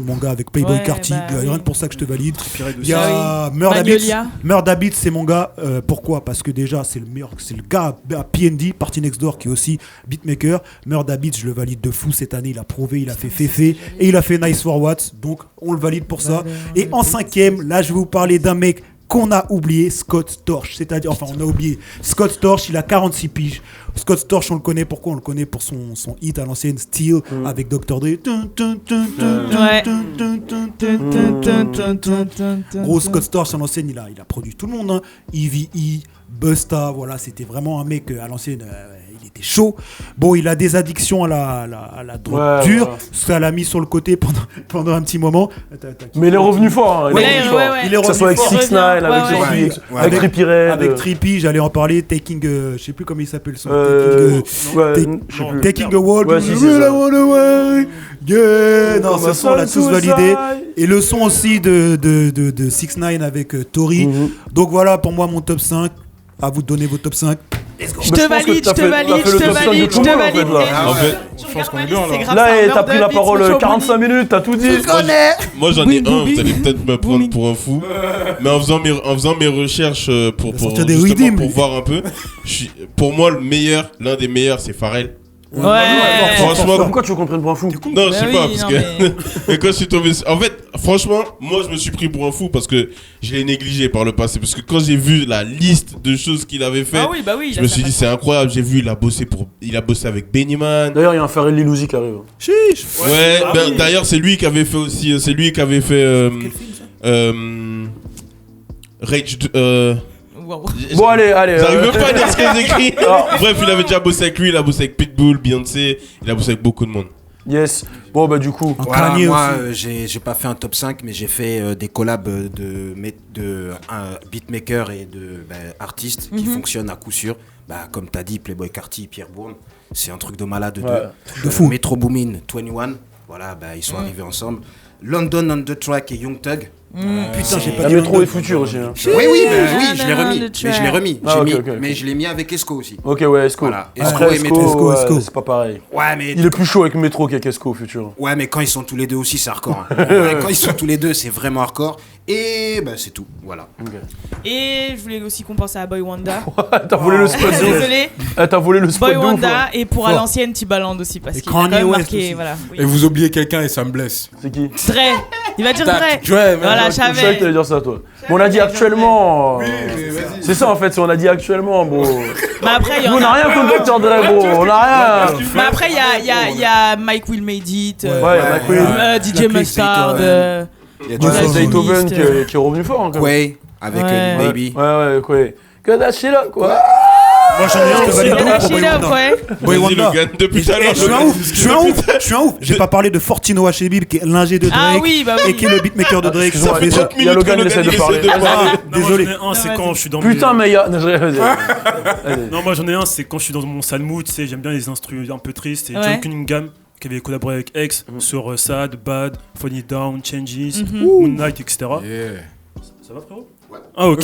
mon gars avec Playboy Carti, rien que pour ça que je te valide. Il y a Murda Beats, c'est mon gars, pourquoi? Parce que déjà c'est le gars à PND, Party Next Door qui est aussi beatmaker. Murda Beats, je le valide de fou cette année, il a prouvé, il a fait Féfé et il a fait Nice for What, donc on le valide pour ça. Et en 5e, là je vais vous parler d'un mec qu'on a oublié, Scott Storch, c'est-à-dire, enfin on a oublié, Scott Storch, il a 46 piges. Scott Storch, on le connaît pourquoi? On le connaît pour son hit à l'ancienne Steel avec Dr. Dre. Gros, Scott Storch à l'ancienne, il a produit tout le monde, hein. EVE, Busta, voilà, c'était vraiment un mec à l'ancienne, il était chaud. Bon, il a des addictions à la drogue dure, ça l'a mis sur le côté pendant un petit moment. Mais il est revenu fort, hein. Il est revenu fort. Que ce soit avec 6ix9ine, avec Trippie Redd. Avec Trippie, j'allais en parler, Taking, je sais plus comment il s'appelle ça. Taking a Walk. Non, ce son, on l'a tous validé. Et le son aussi de 6ix9ine avec Tory. Donc voilà, pour moi, mon top 5. À vous de donner vos top 5. Je te valide. En fait, je pense qu'on est bien là. Là, t'as pris la parole 45 minutes, t'as tout dit. Moi j'en ai un, vous allez peut-être me prendre pour un fou. Mais en faisant mes recherches pour voir un peu, pour moi l'un des meilleurs c'est Pharrell. Franchement, pourquoi tu veux qu'on prenne pour un fou? Non, je sais pas, parce que mais quand je suis tombé, en fait, franchement, moi je me suis pris pour un fou parce que je l'ai négligé par le passé. Parce que quand j'ai vu la liste de choses qu'il avait fait, je me suis dit c'est incroyable. J'ai vu il a bossé avec Benny Man. D'ailleurs, il y a un Pharrell Lil Uzi qui arrive. Chiche. Ouais, d'ailleurs c'est lui qui avait fait aussi, Rage. Bon, allez. J'arrive même pas à dire ce qu'ils écrit. Bref, il avait déjà bossé avec lui, il a bossé avec Pitbull, Beyoncé, il a bossé avec beaucoup de monde. Yes. Bon, bah, du coup. Voilà, moi, j'ai pas fait un top 5, mais j'ai fait des collabs de beatmakers et de artistes qui fonctionnent à coup sûr. Comme t'as dit, Playboy Carti, Pierre Bourne, c'est un truc de malade de fou. Metro Boomin, 21, voilà, ils sont arrivés ensemble. London on the Track et Young Thug. Putain, j'ai pas La dit métro le et Futur aussi. Hein. Oui, je l'ai remis. Mais je l'ai remis. Ah, ok. Mais je l'ai mis avec Esco aussi. Ok, ouais, Esco. Voilà. Après, et Métro. Esco, c'est pas pareil. Ouais, mais. Il est plus chaud avec Métro qu'avec Esco, Futur. Ouais, mais quand ils sont tous les deux aussi, c'est hardcore. Hein. Ouais, quand ils sont tous les deux, c'est vraiment hardcore. Et bah, c'est tout. Voilà. Okay. Et je voulais aussi qu'on pense à Boy Wanda. T'as volé le spot. Désolé. T'as volé le spot. Boy Wanda et pour à l'ancienne Timbaland aussi parce qu'il a quand même marqué. Voilà. Et vous oubliez quelqu'un et ça me blesse. C'est qui? Dre. Il va dire Dre. Voilà, je savais. Je savais que t'allais dire ça, toi. Bon, on a dit actuellement. C'est ça en fait, si on a dit actuellement, bon. Mais après, on n'a rien contre Dr. Dre, bon. On n'a rien. Mais après, il y a Mike Will Made It. Mike Will. DJ Mustard. Il y a Beethoven qui est revenu fort encore. Quay avec Baby. Ouais, Quay. Que that shit up, quoi. Moi j'en ai un aussi. Boy Wanda. Depuis tout à l'heure, Je suis un ouf. J'ai pas parlé de Fortino HB qui est l'ingé de Drake. Ah oui, bah oui. Et qui est le beatmaker de Drake. Ça fait 30 Il y a minutes que Logan qui essaie de parler. Désolé. Moi j'en ai un, c'est quand je suis dans Putain, mais il y a. Non, moi j'en ai un, c'est quand je suis dans mon sad mood, tu sais, j'aime bien les instrus un peu tristes. Et John Cunningham qui avait collaboré avec X sur Sad, Bad, Funny Down, Changes, Moonlight, etc. Ça va, frérot? Ouais. Ah, ok.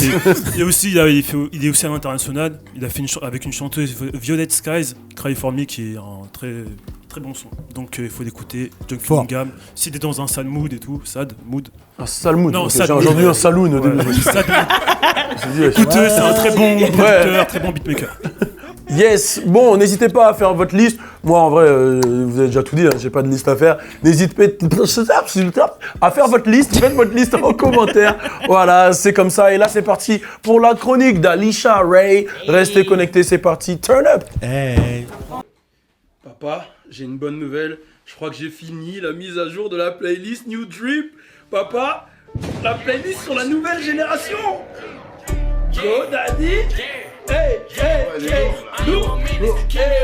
Et aussi, il est aussi à l'international. Il a fait avec une chanteuse, Violet Skies, Cry For Me, qui est un très, très bon son. Donc il faut l'écouter. John Cunningham. Si t'es dans un sad mood et tout, sad mood. Un sale mood. Non, j'ai entendu un saloon au début. Sad mood. Écoutez, c'est un très bon producteur, très bon beatmaker. Yes, bon, n'hésitez pas à faire votre liste. Moi, en vrai, vous avez déjà tout dit, hein, j'ai pas de liste à faire. N'hésitez pas à faire votre liste. Faites votre liste en commentaire. Voilà, c'est comme ça. Et là, c'est parti pour la chronique d'Alisha Ray. Restez connectés, c'est parti. Turn up. Hey. Papa, j'ai une bonne nouvelle. Je crois que j'ai fini la mise à jour de la playlist New Drip. Papa, la playlist sur la nouvelle génération. Go Daddy. Hey, hey, hey, look, hey,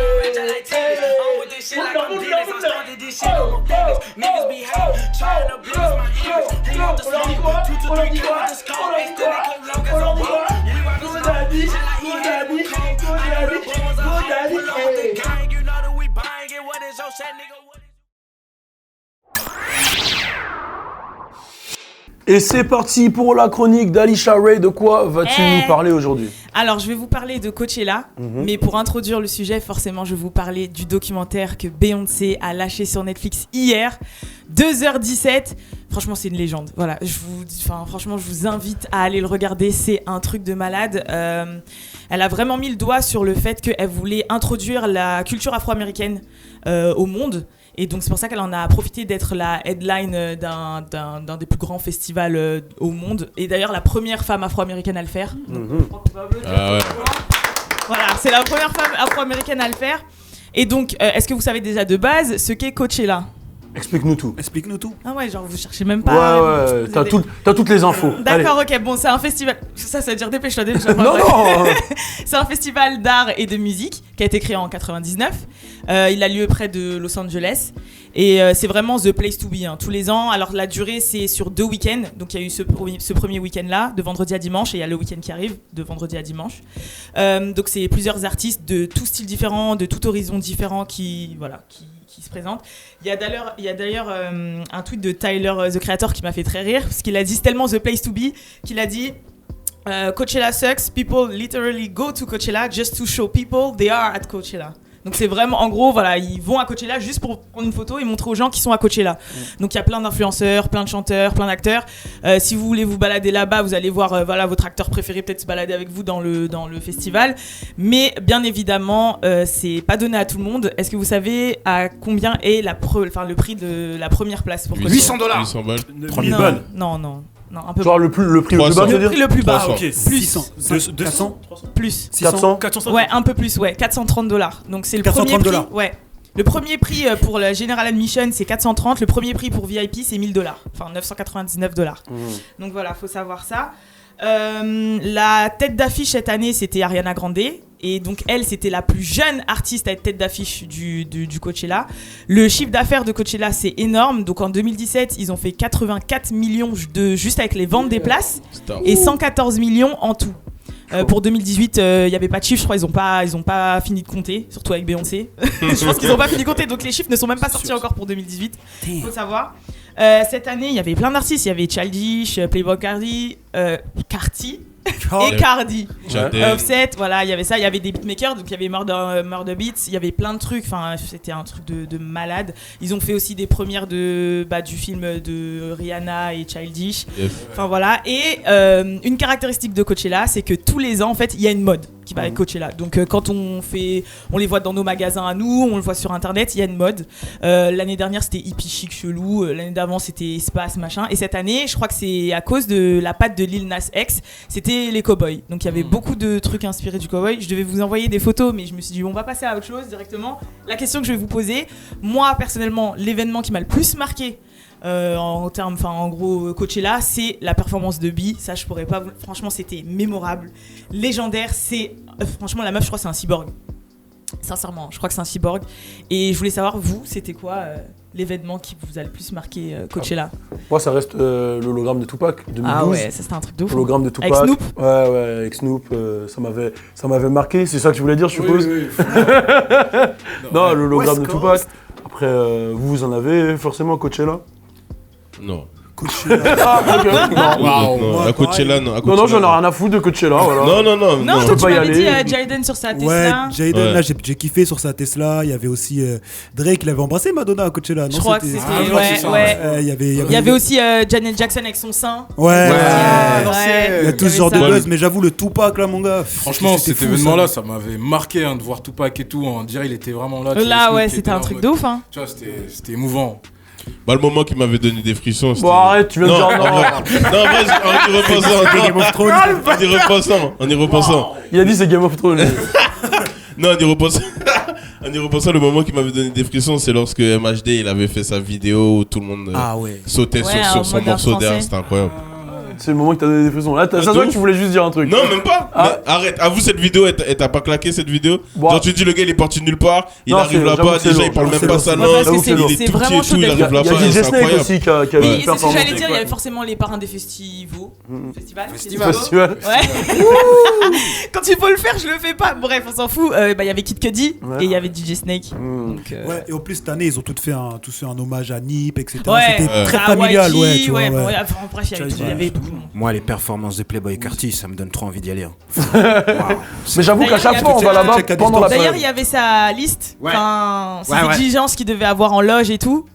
Et c'est parti pour la chronique d'Alisha Ray. De quoi vas-tu nous parler aujourd'hui? Alors, je vais vous parler de Coachella, mais pour introduire le sujet, forcément, je vais vous parler du documentaire que Beyoncé a lâché sur Netflix hier, 2h17. Franchement, c'est une légende. Voilà, franchement, je vous invite à aller le regarder. C'est un truc de malade. Elle a vraiment mis le doigt sur le fait qu'elle voulait introduire la culture afro-américaine au monde. Et donc, c'est pour ça qu'elle en a profité d'être la headline d'un des plus grands festivals au monde. Et d'ailleurs, la première femme afro-américaine à le faire. Ah ouais. Voilà, c'est la première femme afro-américaine à le faire. Et donc, est-ce que vous savez déjà de base ce qu'est Coachella? Explique-nous tout. Ah ouais, genre vous cherchez même pas. Ouais, t'as toutes les infos. D'accord, ok, bon, c'est un festival. Ça veut dire dépêche-toi. Non. C'est un festival d'art et de musique qui a été créé en 99. Il a lieu près de Los Angeles. Et c'est vraiment the place to be, hein, tous les ans. Alors la durée, c'est sur 2 week-ends. Donc il y a eu ce premier week-end-là, de vendredi à dimanche. Et il y a le week-end qui arrive, de vendredi à dimanche. Donc c'est plusieurs artistes de tout style différent, de tout horizon différent qui se présentent. Il y a d'ailleurs un tweet de Tyler, the Creator, qui m'a fait très rire. Parce qu'il a dit, c'est tellement the place to be, qu'il a dit... Coachella sucks, people literally go to Coachella just to show people they are at Coachella. Donc c'est vraiment, en gros, voilà, ils vont à Coachella juste pour prendre une photo et montrer aux gens qui sont à Coachella. Donc il y a plein d'influenceurs, plein de chanteurs, plein d'acteurs. Si vous voulez vous balader là-bas, vous allez voir votre acteur préféré peut-être se balader avec vous dans le festival. Mais bien évidemment, c'est pas donné à tout le monde. Est-ce que vous savez à combien est le prix de la première place pour Coachella? 800 $. 800 balles. 3000 balles. Non, un peu genre le prix le plus bas, tu veux dire? Le prix le plus bas, 300. ok. Plus 200 plus 400 400. Ouais, un peu plus, ouais, $430. Donc c'est le premier prix. Ouais. Le premier prix pour la General Admission, c'est 430. Le premier prix pour VIP, c'est $1000. Enfin, $999. Donc voilà, faut savoir ça. La tête d'affiche cette année, c'était Ariana Grande. Et donc elle, c'était la plus jeune artiste à être tête d'affiche du Coachella. Le chiffre d'affaires de Coachella, c'est énorme. Donc en 2017, ils ont fait 84 millions juste avec les ventes des places et 114 millions en tout. Pour 2018, il n'y avait pas de chiffres, je crois. Ils ont pas fini de compter, surtout avec Beyoncé. Je pense qu'ils n'ont pas fini de compter, donc les chiffres ne sont même pas sortis encore pour 2018. Il faut savoir. Cette année, il y avait plein d'artistes. Il y avait Childish, Playboi Carti et Cardi. Offset, voilà, il y avait ça. Il y avait des beatmakers, donc il y avait Murder Beats. Il y avait plein de trucs. Enfin, c'était un truc de malade. Ils ont fait aussi des premières du film de Rihanna et Childish. Enfin voilà. Et une caractéristique de Coachella, c'est que tous les ans, en fait, il y a une mode qui va avec Coachella. Donc quand on les voit dans nos magasins à nous, on le voit sur internet, il y a une mode. L'année dernière, c'était hippie chic chelou. L'année d'avant, c'était espace machin. Et cette année, je crois que c'est à cause de la patte de Lil Nas X, c'était les cowboys. Donc il y avait beaucoup de trucs inspirés du cowboy. Je devais vous envoyer des photos, mais je me suis dit on va passer à autre chose directement. La question que je vais vous poser, moi personnellement, l'événement qui m'a le plus marqué en gros Coachella, c'est la performance de Bee. Ça je pourrais pas franchement, c'était mémorable, légendaire. C'est franchement, la meuf, je crois que c'est un cyborg, sincèrement, je crois que c'est un cyborg. Et je voulais savoir, vous, c'était quoi l'événement qui vous a le plus marqué Coachella? Moi, ça reste l'hologramme de Tupac 2012. Ah ouais, ça c'était un truc de ouf. L'hologramme de Tupac. Avec Snoop. Ouais, avec Snoop, ça m'avait marqué. C'est ça que je voulais dire, je suppose. Oui. Non, l'hologramme de Tupac. Après, vous en avez forcément Coachella? Non. Coachella. Non, à Coachella, non. Non, j'en ai rien à foutre de Coachella, voilà. Non, toi, tu m'avais dit Jaden sur sa Tesla. Ouais, Jaden, là, j'ai kiffé sur sa Tesla. Il y avait aussi Drake, il avait embrassé Madonna à Coachella. Je crois que c'était. Ouais. Il y avait aussi Janet Jackson avec son sein. Ouais. Il y a tout ce genre de buzz, mais j'avoue, le Tupac, là, mon gars. Franchement, cet événement-là, ça m'avait marqué de voir Tupac et tout. On dirait il était vraiment là. Là, ouais, c'était un truc de ouf. Tu vois, c'était émouvant. Bah, le moment qui m'avait donné des frissons, c'était... Bon, arrête, tu viens de dire non. Non, en y repensant. Il a dit c'est Game of Thrones. Non, en y repensant, le moment qui m'avait donné des frissons, c'est lorsque MHD, il avait fait sa vidéo où tout le monde sautait sur son morceau d'air, c'était incroyable. C'est le moment que t'as donné des frissons. Là, ça se voit que tu voulais juste dire un truc. Non, même pas. Arrête. Avoue cette vidéo, elle t'a pas claqué cette vidéo? Genre tu dis le gars il est parti nulle part, il arrive là-bas, déjà il parle même pas sa langue, il est tout petit et tout, il arrive là-bas, c'est incroyable. Aussi qui a c'est ce que j'allais dire, il y avait forcément les parrains des festivals. Festival. Ouais. Quand il faut le faire, je le fais pas. Bref, on s'en fout. Il y avait Kid Cudi et il y avait DJ Snake. Ouais, et en plus cette année, ils ont tous fait un hommage à Nip, etc. C'était très familial, ouais. Il y avait Moi, les performances de Playboi Carti, ça me donne trop envie d'y aller. Mais j'avoue qu'à chaque fois, on va là-bas pendant la période. D'ailleurs, il y avait sa liste, ses exigences qu'il devait avoir en loge et tout.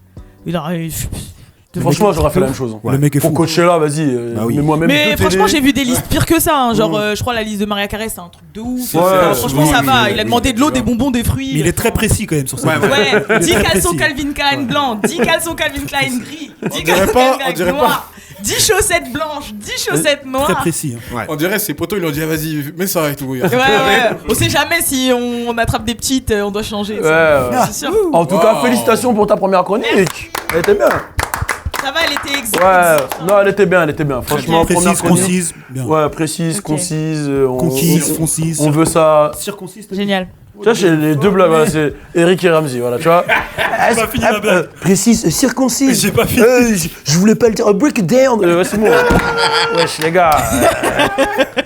Franchement, j'aurais fait la même chose. Le mec est fou. Pour Coachella, vas-y. Mais moi-même. Mais franchement, j'ai vu des listes pires que ça. Genre, je crois la liste de Mariah Carey, c'est un truc de ouf. Franchement, ça va. Il a demandé de l'eau, des bonbons, des fruits. Mais il est très précis quand même sur ça. Ouais. 10 caleçons Calvin Klein blanc, 10 caleçons Calvin Klein gris, 10 caleçons Calvin Klein noir. 10 chaussettes blanches, 10 chaussettes noires. Très précis. On dirait ses potos, ils lui ont dit vas-y, mets ça et tout. Ouais. On sait jamais si on attrape des petites, on doit changer. C'est sûr. En tout cas, félicitations pour ta première chronique. Elle était bien. Ça va, elle était exacte. Ouais, non, elle était bien. Franchement, précise, concise. Ouais, précise, concise. Conquise, concise. On veut ça. Circoncise. Génial. Tu vois, chez les deux blagues, voilà, c'est Eric et Ramsey, voilà, tu vois. J'ai pas fini ma blague. Précise, circoncise. J'ai pas fini. Je voulais pas le dire. Break it down. C'est bon. Wesh, les gars.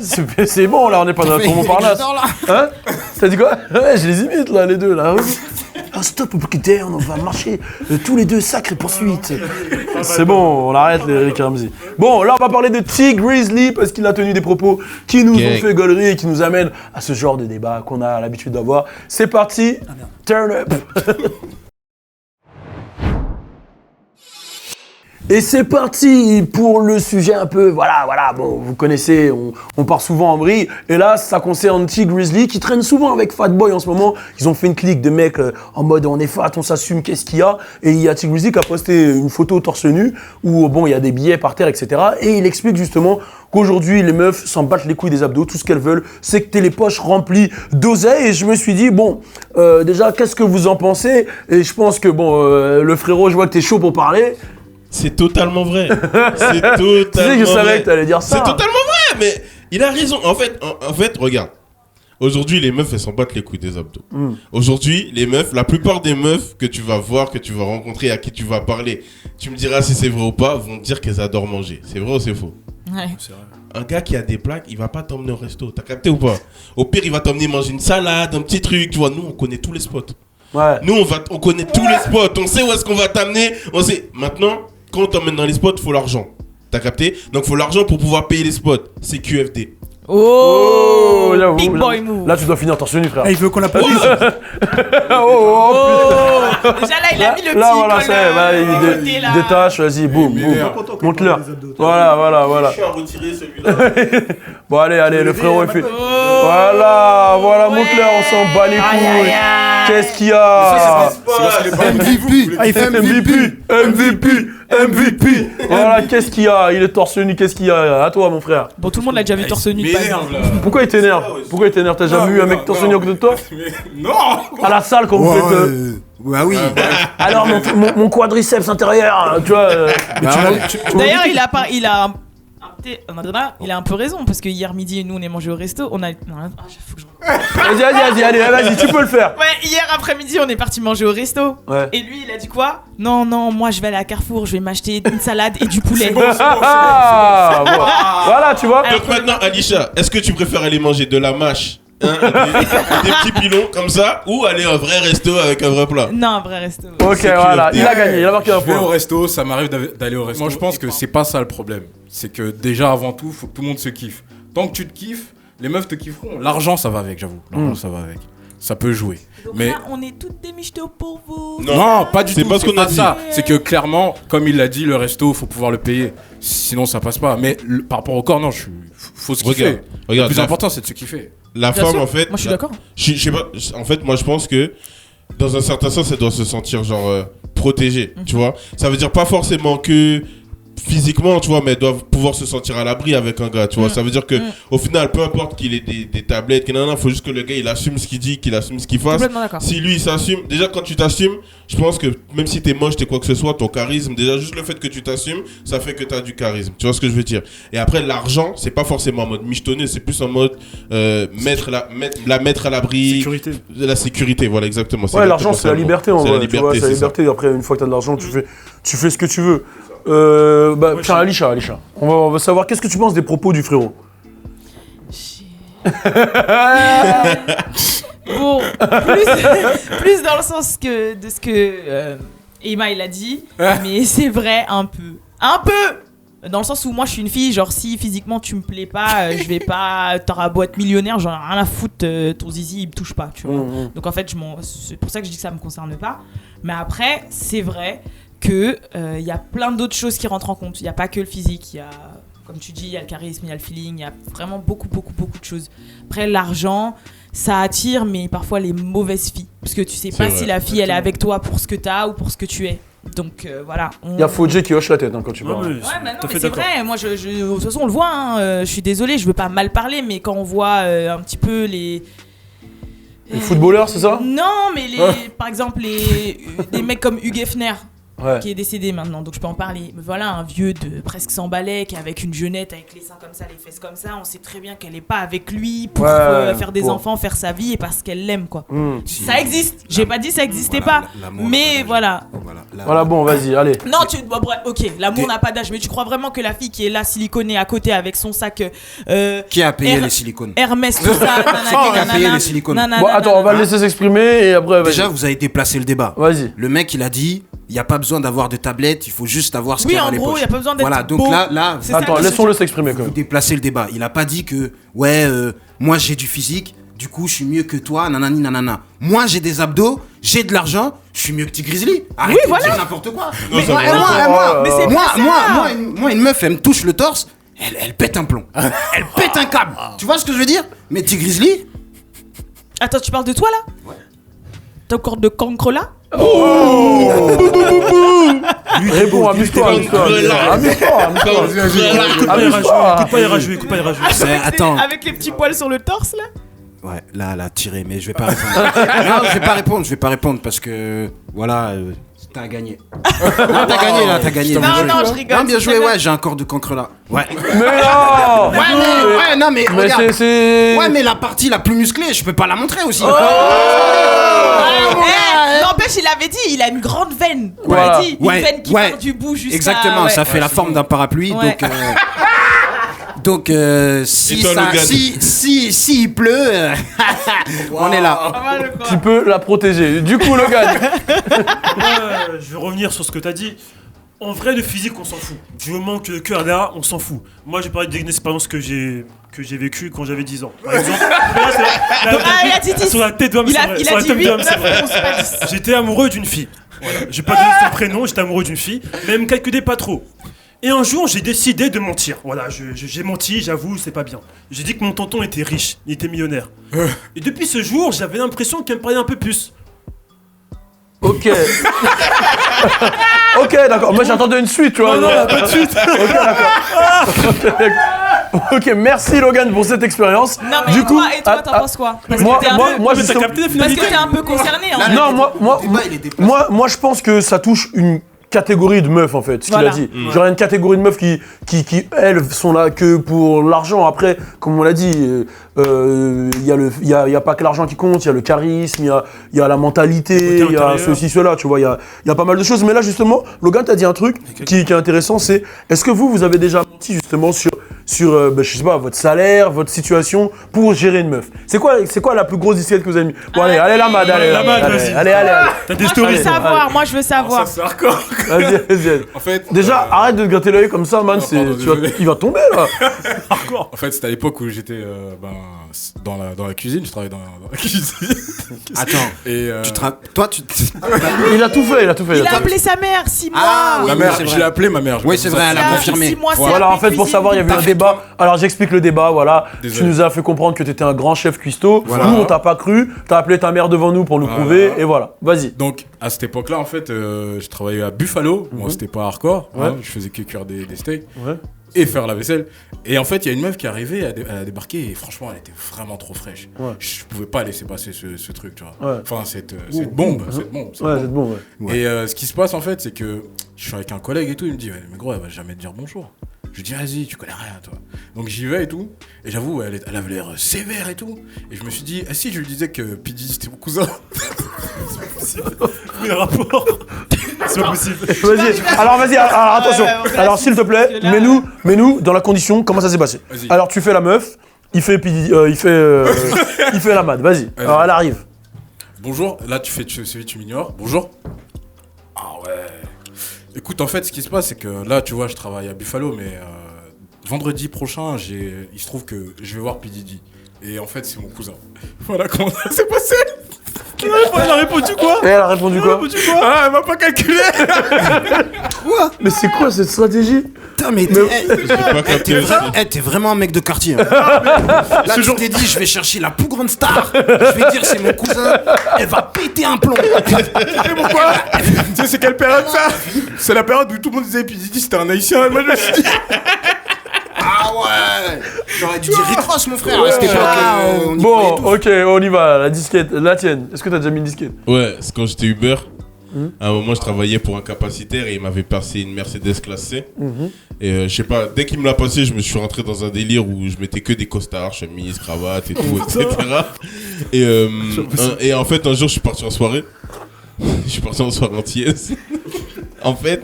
C'est bon, là, on n'est pas dans la tourment par là. Hein? T'as dit quoi? Ouais, je les imite, là, les deux, là. Stop, break it down, on va marcher tous les deux, sacrée poursuite. C'est bon, on arrête les Eric et Ramsey. Bon, là, on va parler de T Grizzly parce qu'il a tenu des propos qui nous ont fait gaulerie et qui nous amènent à ce genre de débat qu'on a l'habitude d'avoir. C'est parti, turn up. Et c'est parti pour le sujet un peu, voilà, bon, vous connaissez, on part souvent en vrille. Et là, ça concerne T Grizzly qui traîne souvent avec Fatboy en ce moment. Ils ont fait une clique de mecs en mode on est fat, on s'assume, qu'est-ce qu'il y a. Et il y a T Grizzly qui a posté une photo torse nu où, bon, il y a des billets par terre, etc. Et il explique justement qu'aujourd'hui, les meufs s'en battent les couilles des abdos. Tout ce qu'elles veulent, c'est que t'aies les poches remplies d'oseille. Et je me suis dit, bon, déjà, qu'est-ce que vous en pensez? Et je pense que, bon, le frérot, je vois que t'es chaud pour parler. C'est totalement vrai. C'est totalement tu sais que je savais que t'allais dire ça. C'est totalement vrai, mais il a raison. En fait, regarde. Aujourd'hui, les meufs, elles s'en battent les couilles des abdos. Aujourd'hui, les meufs, la plupart des meufs que tu vas voir, que tu vas rencontrer, à qui tu vas parler, tu me diras si c'est vrai ou pas, vont dire qu'elles adorent manger. C'est vrai ou c'est faux? Ouais. C'est vrai. Un gars qui a des plaques, il va pas t'emmener au resto. T'as capté ou pas? Au pire, il va t'emmener manger une salade, un petit truc. Tu vois, nous, on connaît tous les spots. Ouais. Nous, on connaît tous les spots. On sait où est-ce qu'on va t'amener. On sait. Maintenant, quand on t'emmène dans les spots, faut l'argent. T'as capté? Donc faut l'argent pour pouvoir payer les spots. C'est QFD. Oh, j'avoue, big boy move. Là, tu dois finir torse nu, frère. Il veut qu'on la Déjà là, il a mis le là, petit voilà, col, il détache, vas-y, boum, boum. Montre-leur. Voilà. Je suis à retirer celui-là. Bon, allez, le frérot, il fait. Voilà, montre-leur, on s'en bat les couilles. Qu'est-ce qu'il y a? MVP. Il fait MVP. Voilà, qu'est-ce qu'il y a? Il est torse nu, qu'est-ce qu'il y a? À toi, mon frère. Bon, tout le monde l'a déjà vu torse nu. Pourquoi il t'énerve? T'as jamais vu un mec torse nu à côté de toi? Non. À la salle, quand vous faites. Ouais, oui. Alors, mon quadriceps intérieur, tu vois. D'ailleurs, il a un peu raison parce que hier midi, nous on est mangé au resto. Faut que je... Vas-y, tu peux le faire. Ouais, hier après-midi, on est parti manger au resto. Ouais. Et lui, il a dit quoi? Non, moi je vais aller à Carrefour, je vais m'acheter une salade et du poulet. Voilà, tu vois. Donc maintenant, Alisha, est-ce que tu préfères aller manger de la mâche, des petits pilons comme ça, ou aller à un vrai resto avec un vrai plat? Non, un vrai resto. Ok, voilà, il a gagné, il a marqué un Je vais au point. resto, ça m'arrive d'aller au resto. Moi, je pense que c'est pas ça le problème. C'est que déjà, avant tout, faut que tout le monde se kiffe. Tant que tu te kiffes, les meufs te kifferont. L'argent, ça va avec, j'avoue. L'argent, ça va avec. Ça peut jouer. Donc mais là, on est toutes des michtos pour vous. non, pas du tout. C'est pas ce qu'on a dit. Ça. C'est que clairement, comme il l'a dit, le resto, faut pouvoir le payer. Sinon, ça passe pas. Mais par rapport au corps, non, faut se kiffer. Regarde, le plus important, c'est de se kiffer. La Bien femme, sûr. en fait. Moi, je suis d'accord. Je sais pas. En fait, moi, je pense que dans un certain sens, elle doit se sentir genre protégée. Tu vois. Ça veut dire pas forcément que physiquement, tu vois, mais elles doivent pouvoir se sentir à l'abri avec un gars, tu vois. Ça veut dire que au final, peu importe qu'il ait des tablettes, qu'il faut juste que le gars il assume ce qu'il dit, qu'il assume ce qu'il fasse. Si lui il s'assume, déjà quand tu t'assumes, je pense que même si t'es moche, t'es quoi que ce soit, ton charisme, déjà juste le fait que tu t'assumes, ça fait que t'as du charisme. Tu vois ce que je veux dire? Et après, l'argent, c'est pas forcément en mode michetonner, c'est plus en mode mettre à l'abri. Sécurité. La sécurité, voilà, exactement. Ouais, l'argent, c'est la liberté en vrai. vrai. C'est la liberté. Après, une fois que t'as de l'argent, tu fais ce que tu veux. Tiens, Alisha, on va savoir qu'est-ce que tu penses des propos du frérot. Bon, plus dans le sens de ce que Emma il a dit, mais c'est vrai un peu. Dans le sens où moi je suis une fille, genre si physiquement tu me plais pas, je vais pas, t'auras beau être millionnaire, j'en ai rien à foutre, ton zizi il me touche pas, tu vois. Donc en fait c'est pour ça que je dis que ça me concerne pas. Mais après c'est vrai que y a plein d'autres choses qui rentrent en compte. Il y a pas que le physique, il y a, comme tu dis, il y a le charisme, il y a le feeling, il y a vraiment beaucoup de choses. Après l'argent, ça attire, mais parfois les mauvaises filles, parce que tu sais pas si la fille elle est avec toi pour ce que t'as ou pour ce que tu es. Donc voilà. Il y a Fodje qui hoche la tête quand tu parles. Ouais, mais non, mais c'est vrai. Moi, de toute façon, on le voit. Je suis désolée, je veux pas mal parler, mais quand on voit un petit peu les footballeurs, c'est ça? Non, mais par exemple des mecs comme Hugh Hefner. Qui est décédé maintenant, donc je peux en parler. Mais voilà, un vieux de presque 100 balais qui est avec une jeunette, avec les seins comme ça, les fesses comme ça. On sait très bien qu'elle est pas avec lui pour faire des enfants, faire sa vie, et parce qu'elle l'aime, quoi. Ça existe. J'ai pas dit ça existait pas, mais voilà. Voilà, bon, vas-y, allez. Non, bref, ok, l'amour n'a pas d'âge, mais tu crois vraiment que la fille qui est là siliconée à côté avec son sac qui a payé les silicones? Hermès, tout ça. Qui a payé les silicones? Bon, attends, on va le laisser s'exprimer et après. Déjà, vous avez déplacé le débat. Vas-y. Le mec, il a dit. Il n'y a pas besoin d'avoir de tablette, il faut juste avoir ce qu'il y a dans les poches. Oui, en gros, il n'y a pas besoin d'être voilà, donc beau. là attends, laissons-le s'exprimer quand même. Vous déplacez le débat. Il n'a pas dit que, moi j'ai du physique, du coup je suis mieux que toi, nanani nanana. Moi j'ai des abdos, j'ai de l'argent, je suis mieux que Petit Grizzly. Arrêtez de dire n'importe quoi. Moi, une meuf, elle me touche le torse, elle pète un plomb. Elle pète un câble. Tu vois ce que je veux dire? Mais Petit Grizzly. Attends, tu parles de toi là? Ouais. T'as encore de cancre là? Réponds, amuse-toi. Coupe pas les rageux. Attends. Avec les petits poils sur le torse là? Ouais, là, tiré, mais je vais pas répondre. Non, je vais pas répondre parce que, voilà, t'as gagné. Non, t'as gagné. Non, je rigole. Non, bien joué, ouais, j'ai un corps de cancre là. Ouais. Mais non! Ouais, non, mais regarde. Ouais, mais la partie la plus musclée, je peux pas la montrer aussi. N'empêche, il avait dit, il a une grande veine. Il Voilà. a dit, une veine qui part du bout jusqu'à... Exactement, ça fait la forme d'un parapluie, donc si il pleut, on est là. Tu peux la protéger. Du coup, Logan. Je vais revenir sur ce que t'as dit. En vrai, le physique, on s'en fout. Du moment que le cœur est là, on s'en fout. Moi, j'ai parlé d'une expérience que j'ai vécue quand j'avais 10 ans. Par exemple, sur la tête d'homme, c'est vrai. Sur la tête d'homme, c'est vrai. J'étais amoureux d'une fille. Voilà. J'ai pas donné son prénom, j'étais amoureux d'une fille, mais elle me calculait pas trop. Et un jour, j'ai décidé de mentir. Voilà, j'ai menti, j'avoue, c'est pas bien. J'ai dit que mon tonton était riche, il était millionnaire. Et depuis ce jour, j'avais l'impression qu'elle me parlait un peu plus. Ok. Ok, d'accord. Moi, j'attendais une suite, tu vois. Non, pas de suite. Ok, d'accord. Ok, merci Logan pour cette expérience. Non, mais toi, t'en penses quoi? Parce moi, parce que t'es un peu concerné. Non, moi, je pense que ça touche une catégorie de meufs en fait, ce qu'il a dit. Genre une catégorie de meufs qui elles sont là que pour l'argent. Après, comme on l'a dit, il y a pas que l'argent qui compte, il y a le charisme, il y a la mentalité, il y a ceci, cela, tu vois, il y a pas mal de choses. Mais là justement, Logan t'a dit un truc qui est intéressant, c'est est-ce que vous avez déjà menti justement sur je sais pas, votre salaire, votre situation pour gérer une meuf? C'est quoi la plus grosse disquette que vous avez mis? Bon allez la mad, allez. T'as des stories. Moi je veux savoir. Ça, c'est hardcore. Vas-y. En fait, déjà, arrête de te gratter l'œil comme ça, man. Il va tomber là. En fait, c'était à l'époque où j'étais dans la cuisine. Je travaillais dans la cuisine. Attends. Et toi, il a tout fait. Il a appelé sa mère 6 mois. Ma mère, je l'ai appelé ma mère. Oui, c'est vrai, elle a confirmé. 6 mois, voilà, en fait, pour savoir, il y avait un débat. Alors, j'explique le débat. Voilà. Tu nous as fait comprendre que tu étais un grand chef cuistot. Voilà. Nous, on t'a pas cru. T'as appelé ta mère devant nous pour nous prouver. Et voilà. Vas-y. Donc, à cette époque-là, en fait, je travaillais à Buffalo. Bon, c'était pas hardcore. Ouais. Je faisais que cuire des steaks. Ouais. Et faire la vaisselle. Et en fait, il y a une meuf qui est arrivée, elle a débarqué et franchement, elle était vraiment trop fraîche. Ouais. Je pouvais pas laisser passer ce truc, tu vois. Ouais. Cette bombe. Cette bombe. C'est bon, ouais. Et ce qui se passe, en fait, c'est que je suis avec un collègue et tout, il me dit, mais gros, elle va jamais te dire bonjour. Je lui dis, vas-y, tu connais rien, toi. Donc j'y vais et tout. Et j'avoue, elle avait l'air sévère et tout. Et je me suis dit, si je lui disais que P. Diddy c'était mon cousin. C'est pas possible. Mais le rapport. C'est pas possible. Vas-y. Alors, attention. Alors, s'il te plaît, mets-nous dans la condition, comment ça s'est passé. Vas-y. Alors, tu fais la meuf, il fait la mad. Vas-y. Alors, elle arrive. Bonjour. Là, tu m'ignores. Bonjour. Ah ouais. Écoute, en fait, ce qui se passe, c'est que là, tu vois, je travaille à Buffalo, mais vendredi prochain, il se trouve que je vais voir P. Diddy. Et en fait, c'est mon cousin. Voilà comment ça s'est passé. Elle a répondu quoi? Elle a répondu quoi? Ah, elle m'a pas calculé. Quoi? Mais c'est quoi cette stratégie? Putain, mais t'es vraiment un mec de quartier. Hein. Là, je t'ai dit, je vais chercher la plus grande star. Je vais dire, c'est mon cousin. Elle va péter un plomb. Tu sais pourquoi? Tu sais, c'est quelle période ça? C'est la période où tout le monde disait P. Diddy c'était un haïtien. Moi, je me suis dit. Ah ouais. J'aurais dû dire Rick Ross, mon frère. À cette époque, bon, ok, on y va. La disquette, la tienne. Est-ce que t'as déjà mis une disquette? Ouais, c'est quand j'étais Uber. À un moment, je travaillais pour un capacitaire et il m'avait passé une Mercedes classe C. Et je sais pas, dès qu'il me l'a passé, je me suis rentré dans un délire où je mettais que des costards, chemise, cravate et tout, etc. Et en fait, un jour, je suis parti en soirée. Je suis parti en soirée antillaise. En fait,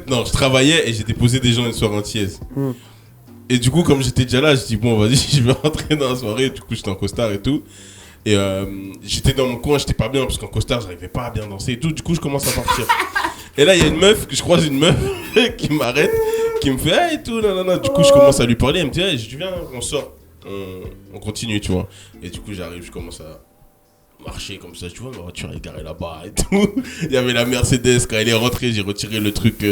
non, je travaillais et j'ai déposé des gens une soirée antillaise. Et du coup, comme j'étais déjà là, je dis bon, vas-y, je vais rentrer dans la soirée. Du coup, j'étais en costard et tout. Et j'étais dans mon coin, j'étais pas bien parce qu'en costard, j'arrivais pas à bien danser et tout. Du coup, je commence à partir. Et là, il y a une meuf, je croise une meuf qui m'arrête, qui me fait hey, et tout, nanana. Du coup, je commence à lui parler. Elle me dit hey, je dis viens, on sort, on continue, tu vois. Et du coup, j'arrive, je commence à marcher comme ça, tu vois, ma voiture est garée là-bas et tout. Il y avait la Mercedes, quand elle est rentrée, j'ai retiré le truc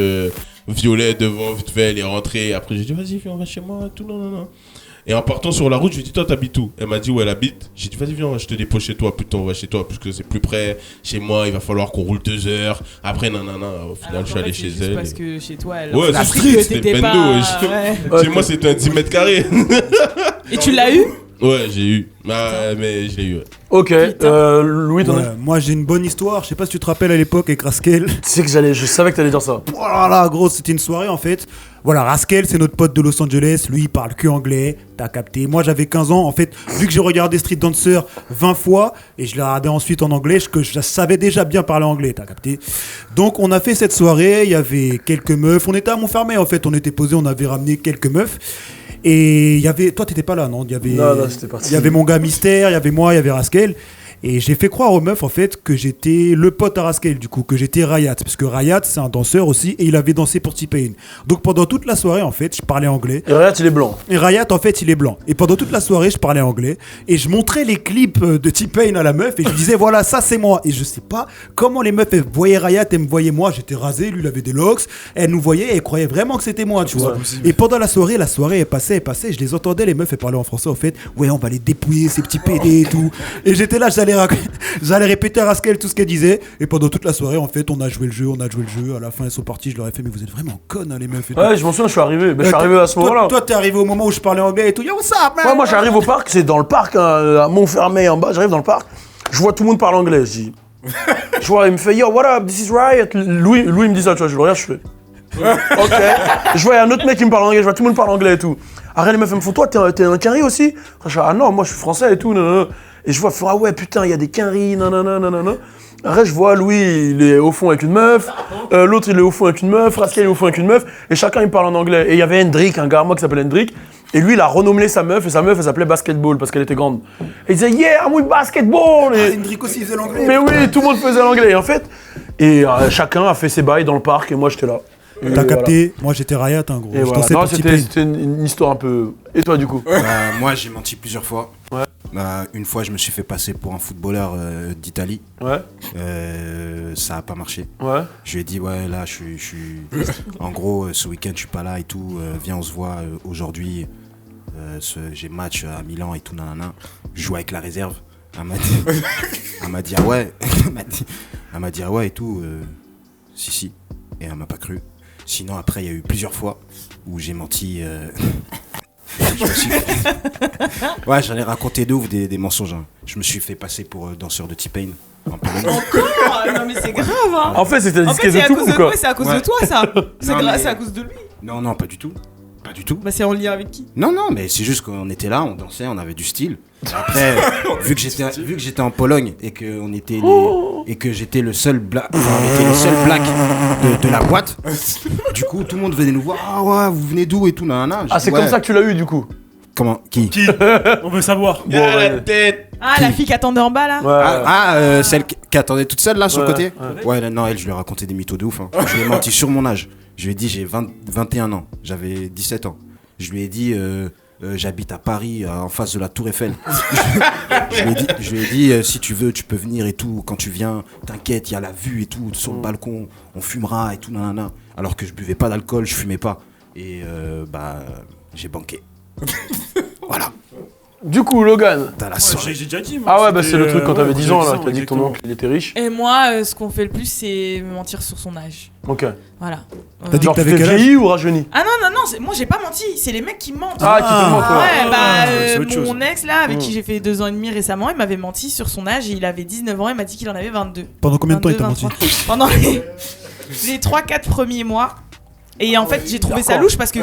violet devant, vite fait, elle est rentrée. Après, j'ai dit vas-y, viens, on va chez moi et tout, non. Et en partant sur la route, je lui ai dit, toi, t'habites où? Elle m'a dit où elle habite. J'ai dit, vas-y, viens, je te dépose chez toi. Putain, on va chez toi, puisque c'est plus près. Chez moi, il va falloir qu'on roule 2 heures. Après, nanana. Au final, je suis allé chez elle. Parce que chez toi, elle ouais, c'est street, c'était le bendo. Chez moi, c'était un 10 mètres carrés. Et tu l'as eu? Ouais, j'ai eu. Mais je l'ai eu. Ouais. Ok, Louis, t'en as? Moi, j'ai une bonne histoire. Je sais pas si tu te rappelles à l'époque avec Raskel. Tu sais que je savais que t'allais dire ça. Oh là là, gros, c'était une soirée en fait. Voilà, Raskel, c'est notre pote de Los Angeles. Lui, il parle que anglais. T'as capté. Moi, j'avais 15 ans. En fait, vu que j'ai regardé Street Dancer 20 fois et je l'ai regardé ensuite en anglais, je savais déjà bien parler anglais. T'as capté. Donc, on a fait cette soirée. Il y avait quelques meufs. On était à Montfermeil en fait. On était posés. On avait ramené quelques meufs. Et il y avait. Toi, t'étais pas là, non? Non, c'était parti. Il y avait mon gars Mystère, il y avait moi, il y avait Raskel. Et j'ai fait croire aux meufs, en fait, que j'étais le pote à Rascal, du coup, que j'étais Rayat. Parce que Rayat, c'est un danseur aussi, et il avait dansé pour T-Pain. Donc pendant toute la soirée, en fait, je parlais anglais. Et Rayat, il est blanc. Et Rayat, en fait, il est blanc. Et pendant toute la soirée, je parlais anglais. Et je montrais les clips de T-Pain à la meuf, et je lui disais, voilà, ça, c'est moi. Et je sais pas comment les meufs, elles voyaient Rayat, elles me voyaient moi. J'étais rasé, lui, il avait des locks. Elles nous voyaient, et elles croyaient vraiment que c'était moi, tu vois. Et pendant la soirée, elle passait. Je les entendais, les meufs, elles parlaient en français, en fait. Ouais, on va les dépouiller, ces petits PD et tout. Et j'étais là, j'allais répéter à Rascal tout ce qu'elle disait. Et pendant toute la soirée, en fait, on a joué le jeu. À la fin, elles sont parties. Je leur ai fait, mais vous êtes vraiment connes, hein, les meufs. Ouais, je m'en souviens, je suis arrivé. Je suis arrivé à ce moment-là. Toi, t'es arrivé au moment où je parlais anglais et tout. Yo, what's up, man? Ouais, moi, j'arrive au parc. C'est dans le parc, hein, à Montfermeil, en bas. J'arrive dans le parc. Je vois tout le monde parler anglais. Je dis. Je vois, il me fait, yo, what up, this is Riot. Louis, il me dit ça, tu vois. Je le regarde, je fais. Ok. Je vois, il y a un autre mec qui me parle anglais. Je vois tout le monde parle anglais et tout. Après, les meufs me font, toi, t'es un Quinry aussi? Je dis, ah non, moi, je suis français et tout. Nanana. Et je vois, ah ouais, putain, il y a des Quinry, nanana. Après, je vois, Louis, il est au fond avec une meuf. L'autre, il est au fond avec une meuf. Rascal, il est au fond avec une meuf. Et chacun, il me parle en anglais. Et il y avait Hendrik, un gars à moi qui s'appelle Hendrik. Et lui, il a renommé sa meuf. Et sa meuf, elle s'appelait Basketball parce qu'elle était grande. Et il disait, yeah, I'm with basketball. Et... Hendrik aussi, il faisait l'anglais. Mais oui, tout le monde faisait l'anglais. Et en fait, chacun a fait ses bails dans le parc. Et moi, j'étais là. T'as capté, moi j'étais Rayat, hein, gros. Voilà. Non, c'était une histoire un peu. Et toi, du coup? Moi, j'ai menti plusieurs fois. Ouais. Une fois, je me suis fait passer pour un footballeur d'Italie. Ouais. Ça a pas marché. Ouais. Je lui ai dit, ouais, là, je suis. En gros, ce week-end, je suis pas là et tout. Viens, on se voit aujourd'hui. J'ai match à Milan et tout, nanana. Je joue avec la réserve. Elle m'a dit, ah ouais. Elle m'a dit, ah ouais et tout. Si. Et elle m'a pas cru. Sinon, après, il y a eu plusieurs fois où j'ai menti. Ouais, j'en ai raconté deux ou des mensonges. Hein. Je me suis fait passer pour danseur de T-Pain. Encore? Non, mais c'est grave, hein. En fait, c'était disqué de tout, quoi. C'est à cause de toi, ça. C'est à cause de lui. Non, pas du tout. Pas du tout. Bah, c'est en lien avec qui? Non, mais c'est juste qu'on était là, on dansait, on avait du style. Après, vu que j'étais en Pologne et que j'étais le seul black de la boîte, du coup tout le monde venait nous voir. Ah ouais, vous venez d'où et tout, nanana. Ah, c'est comme ça que tu l'as eu du coup. Comment? Qui? On veut savoir. La tête. Ah, la fille qui attendait en bas là. Ouais. Celle qui attendait toute seule là sur le côté. Ouais, non, elle, je lui ai raconté des mythos de ouf. Hein. Je lui ai menti sur mon âge. Je lui ai dit j'ai 21 ans, j'avais 17 ans. Je lui ai dit j'habite à Paris en face de la Tour Eiffel. je lui ai dit si tu veux tu peux venir et tout, quand tu viens t'inquiète, il y a la vue et tout sur le balcon, on fumera et tout nanana. Alors que je buvais pas d'alcool, je fumais pas et j'ai banqué. Voilà. Du coup, Logan. J'ai déjà dit. Ah ouais, bah c'est le truc quand t'avais 10 ans là, qui a dit que ton oncle il était riche. Et moi, ce qu'on fait le plus, c'est mentir sur son âge. Ok. Voilà. T'as dit que t'avais quel âge? Vieilli ou rajeuni? Ah non, moi j'ai pas menti, c'est les mecs qui mentent. Ah, qui te mentent, ouais. Mon ex là, avec qui j'ai fait 2 ans et demi récemment, il m'avait menti sur son âge et il avait 19 ans, il m'a dit qu'il en avait 22. Pendant combien de temps il t'a menti? Pendant les 3-4 premiers mois. Et en fait, j'ai trouvé ça louche parce que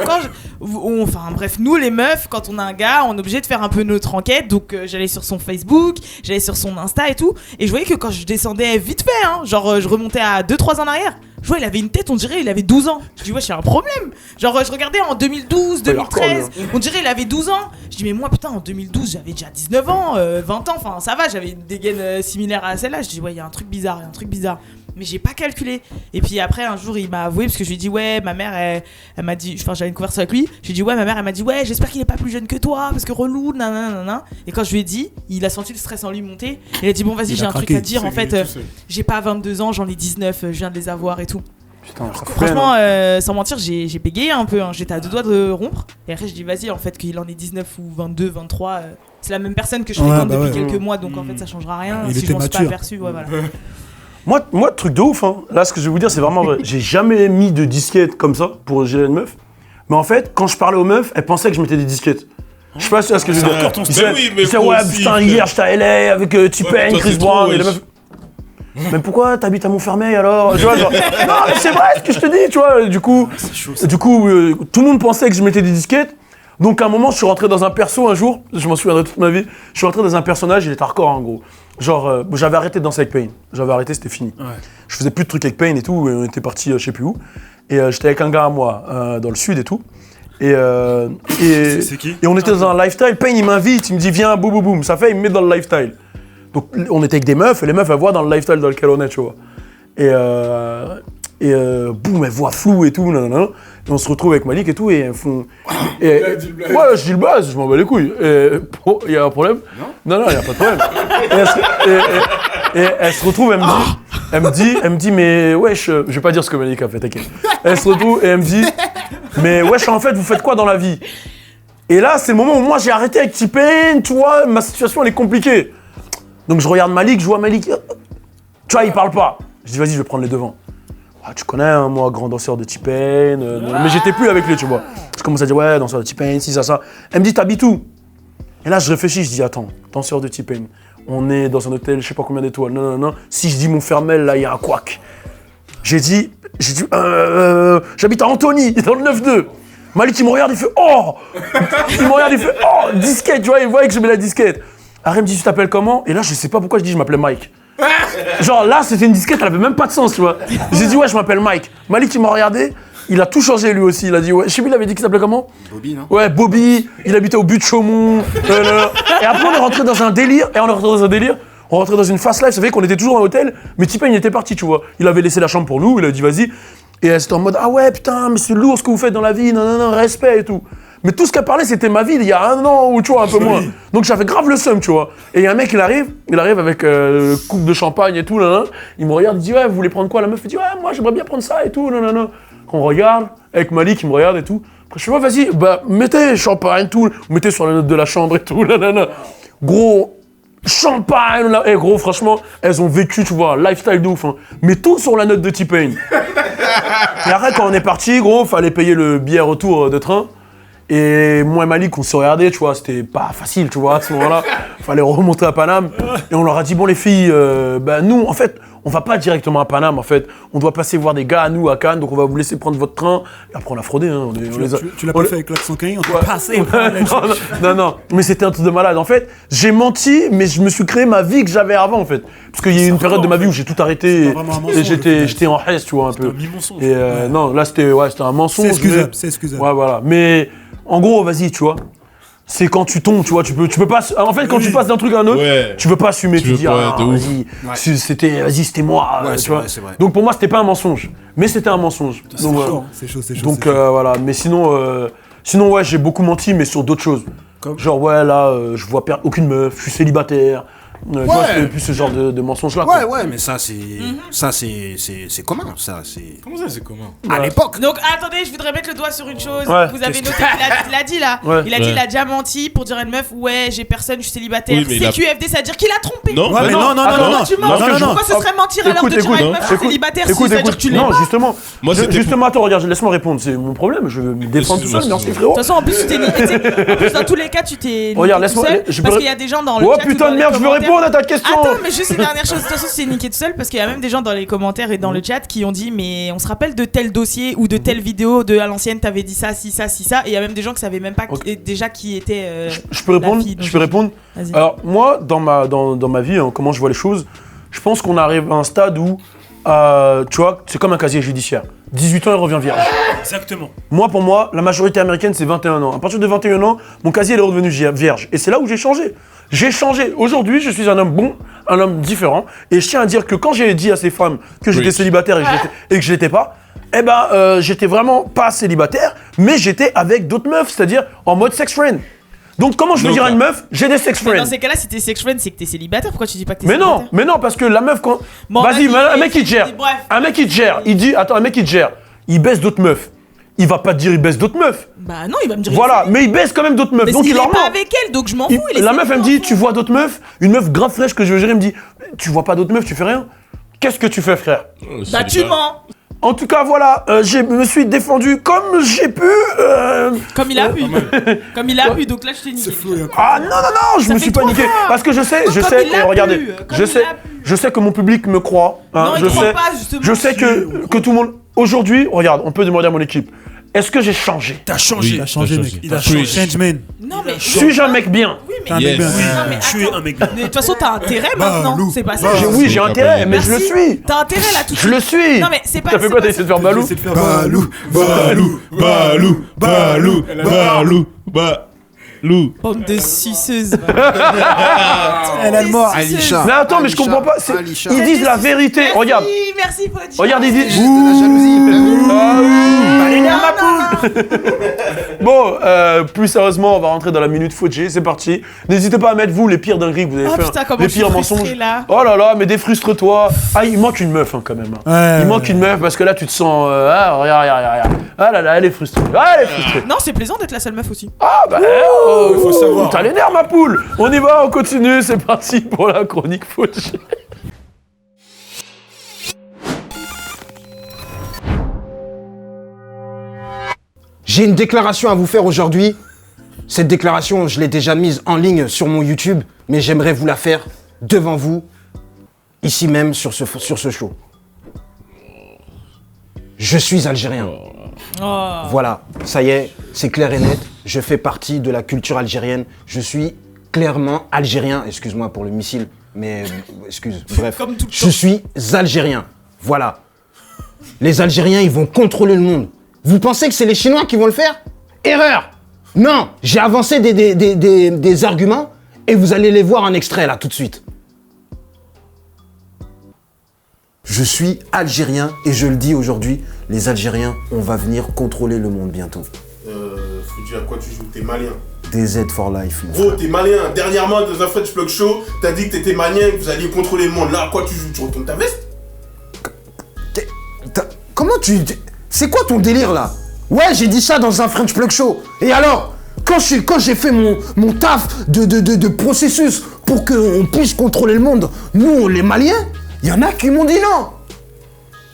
nous les meufs, quand on a un gars, on est obligé de faire un peu notre enquête. Donc j'allais sur son Facebook, j'allais sur son Insta et tout. Et je voyais que quand je descendais vite fait, hein, genre je remontais à 2-3 ans en arrière, je vois il avait une tête, on dirait il avait 12 ans. Je dis ouais, j'ai un problème. Genre je regardais en 2012, 2013, on dirait il avait 12 ans. Je dis mais moi putain en 2012 j'avais déjà 19 ans, 20 ans, enfin ça va, j'avais une dégaine similaire à celle-là. Je dis ouais, il y a un truc bizarre. Mais j'ai pas calculé. Et puis après un jour il m'a avoué parce que je lui ai dit ouais, ma mère elle m'a dit, enfin j'avais une conversation avec lui, je lui ai dit ouais, ma mère elle m'a dit ouais, j'espère qu'il est pas plus jeune que toi parce que relou nanana. Et quand je lui ai dit, il a senti le stress en lui monter. Il a dit bon vas-y, j'ai un truc à dire en fait, j'ai pas 22 ans, j'en ai 19, je viens de les avoir et tout. Putain, franchement sans mentir, j'ai bégayé un peu, hein. J'étais à 2 doigts de rompre. Et après je dis vas-y, en fait qu'il en ait 19 ou 22, 23, c'est la même personne que je fréquente depuis quelques mois, donc en fait ça changera rien si je m'en suis pas aperçu. Ouais, voilà. Moi, truc de ouf, hein. Là, ce que je vais vous dire, c'est vraiment vrai. J'ai jamais mis de disquette comme ça pour gérer une meuf. Mais en fait, quand je parlais aux meufs, elles pensaient que je mettais des disquettes. Je sais pas si c'est ce que je veux dire. Ils disaient, ouais, putain, hier, j'étais à LA avec T-Pain, Chris Brown. Et les meufs. Mais pourquoi t'habites à Montfermeil alors? Tu vois, genre, non, mais c'est vrai ce que je te dis, tu vois. Du coup, tout le monde pensait que je mettais des disquettes. Donc à un moment, je suis rentré dans un perso un jour, je m'en souviendrai toute ma vie. Je suis rentré dans un personnage, il était hardcore en gros. Genre, j'avais arrêté de danser avec Pain. J'avais arrêté, c'était fini. Ouais. Je faisais plus de trucs avec Pain et tout, et on était partis je sais plus où. Et j'étais avec un gars à moi, dans le sud et tout. C'est qui? Et on était dans un lifestyle. Pain, il m'invite, il me dit viens, boum boum boum. Ça fait, il me met dans le lifestyle. Donc on était avec des meufs, et les meufs, elles voient dans le lifestyle dans lequel on est, tu vois. Et boum, elles voient flou et tout, nanana. Et on se retrouve avec Malik et tout, et elles font... ouais, je dis le buzz, je m'en bats les couilles. Il y a un problème? Non, il n'y a pas de problème. Et elle se retrouve, elle me dit, mais wesh, je vais pas dire ce que Malik a fait, t'inquiète. Elle se retrouve et elle me dit, mais wesh, en fait, vous faites quoi dans la vie? Et là, c'est le moment où moi j'ai arrêté avec T-Pain, tu vois, ma situation elle est compliquée. Donc je regarde Malik, je vois Malik, tu vois, il parle pas. Je dis, vas-y, je vais prendre les devants. Ah, tu connais, hein, moi, grand danseur de T-Pain, mais j'étais plus avec lui, tu vois. Je commence à dire, ouais, danseur de T-Pain, si, ça. Elle me dit, t'habites où? Et là, je réfléchis, je dis, attends, danseur de T-Pain, on est dans un hôtel, je sais pas combien d'étoiles, non. Si je dis Montfermel, là, il y a un couac. J'ai dit, j'habite à Antony, dans le 9-2. Malik, il me regarde, il fait, oh! Disquette, tu vois, il voyait que je mets la disquette. Après, il me dit, tu t'appelles comment? Et là, je sais pas pourquoi je dis, je m'appelais Mike. Genre là, c'était une disquette, elle avait même pas de sens, tu vois. J'ai dit, ouais, je m'appelle Mike. Malik, il m'a regardé, il a tout changé lui aussi. Il a dit, ouais, je sais plus, il avait dit qu'il s'appelait comment? Bobby, non? Ouais, Bobby, il habitait au but de Chaumont. Et après, on est rentré dans un délire, on rentrait dans une fast life, ça fait qu'on était toujours dans l'hôtel, mais T-Pain, il était parti, tu vois. Il avait laissé la chambre pour nous, il a dit, vas-y. Et elle était en mode, ah ouais, putain, mais c'est lourd ce que vous faites dans la vie, non, respect et tout. Mais tout ce qu'elle parlait, c'était ma vie il y a 1 an ou tu vois, un peu moins. Donc j'avais grave le seum, tu vois. Et il y a un mec, il arrive avec coupe de champagne et tout, il me regarde, il dit, ouais, vous voulez prendre quoi? La meuf, elle dit, ouais, moi j'aimerais bien prendre ça et tout, On regarde, avec Malik, il me regarde et tout. Après, je fais, ouais, vas-y, bah, mettez champagne, tout, mettez sur la note de la chambre et tout, Gros, champagne, là. Eh, gros, franchement, elles ont vécu, tu vois, un lifestyle de ouf, hein. Mais tout sur la note de T-Pain. Et après, quand on est parti, gros, fallait payer le billet retour de train. Et moi et Malik, on s'est regardés, tu vois, c'était pas facile, tu vois, à ce moment-là. Fallait remonter à Paname. Et on leur a dit, bon, les filles, nous, en fait, on va pas directement à Paname, en fait. On doit passer voir des gars à nous, à Cannes, donc on va vous laisser prendre votre train. Et après, on a fraudé, hein. Tu l'as pas fait avec l'accent canadien, on t'a passé. Non, mais c'était un truc de malade. En fait, j'ai menti, mais je me suis créé ma vie que j'avais avant, en fait. Parce qu'il y a eu une période de ma vie où j'ai tout arrêté et j'étais en haisse, tu vois, un peu. C'était un mi-mensonge. Et non, là, c'était un mensonge. C'est excusable. Ouais, voilà. Mais en gros, vas-y, tu vois. C'est quand tu tombes, tu vois, tu peux pas. En fait, quand tu passes d'un truc à un autre, tu peux pas assumer. Tu dis, vas-y, c'était moi. Ouais, tu vois. vrai, c'est vrai. Donc pour moi, c'était pas un mensonge, mais c'était un mensonge. C'est chaud. Donc voilà. Mais sinon, ouais, j'ai beaucoup menti, mais sur d'autres choses. Genre ouais, là, je vois aucune meuf, je suis célibataire. Tu vois, c'est plus ce genre de mensonge-là. Ouais, mais ça c'est commun, ça c'est. Comment ça c'est commun? À l'époque. Donc attendez, je voudrais mettre le doigt sur une chose. Ouais. Vous avez noté, il a dit là. Ouais. Il a dit, il a déjà menti pour dire à une meuf, ouais, j'ai personne, je suis célibataire. Oui, mais CQFD, ça veut dire qu'il a trompé. Non, Ouais, mais non. Tu mens. Pourquoi ce serait mentir alors de dire à une meuf, je suis célibataire, si ça veut dire que tu l'es Non, pas? justement. Moi, Justement, attends, regarde, laisse-moi répondre. C'est mon problème. Je vais me défendre tout seul, merci frérot. De toute façon, en plus, tu t'es niqué. En plus, dans tous les cas, tu t'es niqué Regarde, tout laisse-moi. seul. Parce qu'il y a des gens dans le Oh chat ou putain dans de les merde, je veux commentaires. répondre à ta question. Attends, mais juste une dernière chose. De toute façon, c'est niqué tout seul parce qu'il y a même des gens dans les commentaires et dans le chat qui ont dit, mais on se rappelle de tel dossier ou de telle vidéo de à l'ancienne, t'avais dit ça, si ça. Et il y a même des gens qui savaient même pas déjà qui était. Je peux répondre. Je peux répondre. Vas-y. Alors moi, dans ma vie, hein, comment je vois les choses, je pense qu'on arrive à un stade où, tu vois, c'est comme un casier judiciaire. 18 ans, il revient vierge. Exactement. Moi, pour moi, la majorité américaine, c'est 21 ans. À partir de 21 ans, mon casier il est redevenu vierge. Et c'est là où j'ai changé. J'ai changé. Aujourd'hui, je suis un homme bon, un homme différent. Et je tiens à dire que quand j'ai dit à ces femmes que j'étais célibataire et que je l'étais pas, j'étais vraiment pas célibataire, mais j'étais avec d'autres meufs, c'est-à-dire en mode sex friend. Donc comment je veux dire à une meuf, j'ai des sex Mais friends. dans ces cas-là, si t'es sex friend, c'est que t'es célibataire. Pourquoi tu dis pas que t'es célibataire? Mais non, parce que la meuf quand... Bon, vas-y, vas-y, un mec qui te gère. bref. Un mec qui te gère, il dit, attends, un mec qui te gère, il baisse d'autres meufs. Il va pas te dire il baisse d'autres meufs. Bah non, il va me dire. Voilà, mais il baisse quand même d'autres meufs. Mais Donc il il est leur pas ment. avec elle, donc je m'en fous. La meuf, elle me dit, tu vois d'autres meufs? Une meuf grave fraîche que je veux gérer, elle me dit, tu vois pas d'autres meufs, tu fais rien? Qu'est-ce que tu fais, frère? Bah tu mens. En tout cas, voilà, je me suis défendu comme j'ai pu. Comme il a pu. Comme il a pu, donc là je t'ai niqué. Ah non, je me suis pas niqué. Parce que je sais, et regardez, je sais que mon public me croit. Hein, Non, il croit pas, justement. Je sais que tout le monde. Aujourd'hui, regarde, on peut demander à mon équipe. Est-ce que j'ai changé? T'as changé. Il a changé, mec. Il a changé. Change man. Non mais. Suis-je un mec bien? Oui mais. T'es un mec bien. Non, mais Tu es attends. un mec. Mais de toute façon, t'as intérêt maintenant. Balou. C'est pas ça. Oui, j'ai intérêt, mais je le Merci. suis. T'as intérêt là tout de Je le suite. suis. Non mais c'est pas. T'as fait c'est quoi? pas T'as essayé de faire Balou? Balou. Lou. Bande de suceuses. Elle a le mort. Alisha. Mais attends, mais je comprends pas. Ils disent la vérité. Regarde. Merci, Fodji. Regarde, ils disent. De la jalousie. Bon, plus sérieusement, on va rentrer dans la minute Fodji. C'est parti. N'hésitez pas à mettre vous les pires dingueries que vous avez fait. Putain, comment les je suis pires frustrée, mensonges. là. Oh là là, mais défrustre-toi. Ah, il manque une meuf quand même. Il manque une meuf parce que là, tu te sens. Regarde. Ah là là, elle est frustrée. Ah, elle est frustrée. Non, c'est plaisant d'être la seule meuf aussi. Ah bah, il faut savoir. T'as les nerfs, ma poule. On y va, on continue. C'est parti pour la chronique Fodji. J'ai une déclaration à vous faire aujourd'hui. Cette déclaration, je l'ai déjà mise en ligne sur mon YouTube, mais j'aimerais vous la faire devant vous, ici même sur ce show. Je suis algérien. Oh. Voilà, ça y est, c'est clair et net. Je fais partie de la culture algérienne. Je suis clairement algérien. Excuse-moi pour le missile, mais bref. Comme tout le Je suis algérien. Voilà. Les Algériens, ils vont contrôler le monde. Vous pensez que c'est les Chinois qui vont le faire? Erreur! Non, j'ai avancé des arguments et vous allez les voir en extrait là tout de suite. Je suis algérien et je le dis aujourd'hui, les Algériens, on va venir contrôler le monde bientôt. Fodji, à quoi tu joues? T'es malien. DZ for life, mon Gros, frère. t'es malien. Dernièrement, dans un French Plug Show, t'as dit que t'étais malien et que vous alliez contrôler le monde. Là, à quoi tu joues? Tu retournes ta veste? Comment tu... C'est quoi ton délire là? Ouais, j'ai dit ça dans un French Plug Show. Et alors, quand j'ai fait mon taf de processus pour qu'on puisse contrôler le monde, nous, les Maliens, il y en a qui m'ont dit non.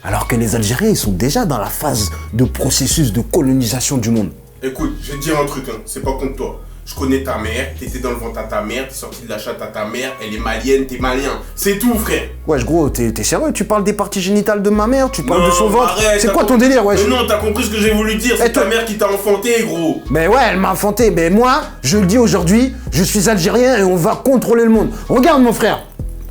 Alors que les Algériens, ils sont déjà dans la phase de processus de colonisation du monde. Écoute, je vais te dire un truc, hein. C'est pas contre toi. Je connais ta mère, t'étais dans le ventre à ta mère, t'es sorti de la chatte à ta mère, elle est malienne, t'es malien. C'est tout, frère. Wesh gros, t'es sérieux? Tu parles des parties génitales de ma mère? Tu parles de son ventre? Arrête, C'est quoi ton délire, wesh? Mais non, t'as compris ce que j'ai voulu dire, c'est ta mère qui t'a enfanté, gros. Mais ouais, elle m'a enfanté. Mais moi, je le dis aujourd'hui, je suis algérien et on va contrôler le monde. Regarde mon frère,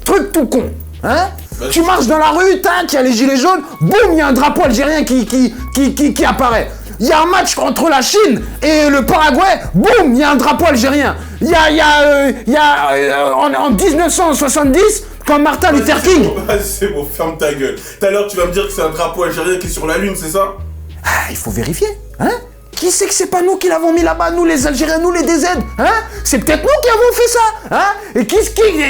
truc tout con, hein? Tu marches dans la rue, tac, il y a les gilets jaunes, boum, il y a un drapeau algérien qui apparaît. Il y a un match entre la Chine et le Paraguay, boum, il y a un drapeau algérien. En 1970, quand Martin Luther King... C'est bon, ferme ta gueule. Tout à l'heure, tu vas me dire que c'est un drapeau algérien qui est sur la lune, c'est ça? Ah, il faut vérifier, hein? Qui sait que c'est pas nous qui l'avons mis là-bas, nous les Algériens, nous les DZ, hein? C'est peut-être nous qui avons fait ça, hein? Et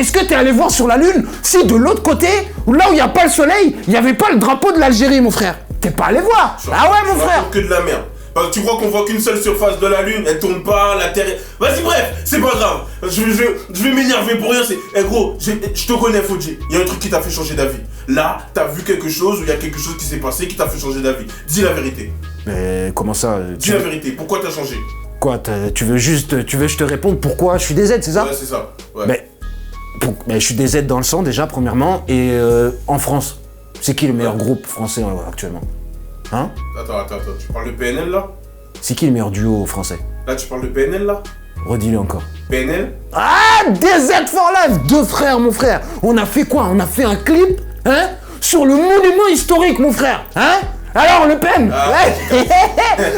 est-ce que t'es allé voir sur la lune si de l'autre côté, là où il n'y a pas le soleil, il n'y avait pas le drapeau de l'Algérie, mon frère? T'es pas allé voir? Ah ouais, mon frère? Que de la merde. Parce que tu crois qu'on voit qu'une seule surface de la lune, elle tourne pas, la terre... Vas-y, bref, c'est pas grave. Je vais m'énerver pour rien, c'est... Eh gros, je te connais, Fodji. Il y a un truc qui t'a fait changer d'avis. Là, t'as vu quelque chose ou il y a quelque chose qui s'est passé qui t'a fait changer d'avis. Dis la vérité. Mais comment ça? Dis la vérité, pourquoi t'as changé? Quoi, tu veux que je te réponde pourquoi je suis DZ, c'est ça? Ouais, c'est ça. Ouais. Mais je suis DZ dans le sang déjà, premièrement, et en France, c'est qui le meilleur groupe français actuellement? Hein? Attends, tu parles de PNL là? C'est qui le meilleur duo français? Là, tu parles de PNL là? Redis-le encore. PNL? Ah, DZ for Life, deux frères, mon frère. On a fait quoi? On a fait un clip, hein? Sur le monument historique, mon frère, hein? Alors, Le Pen, ouais.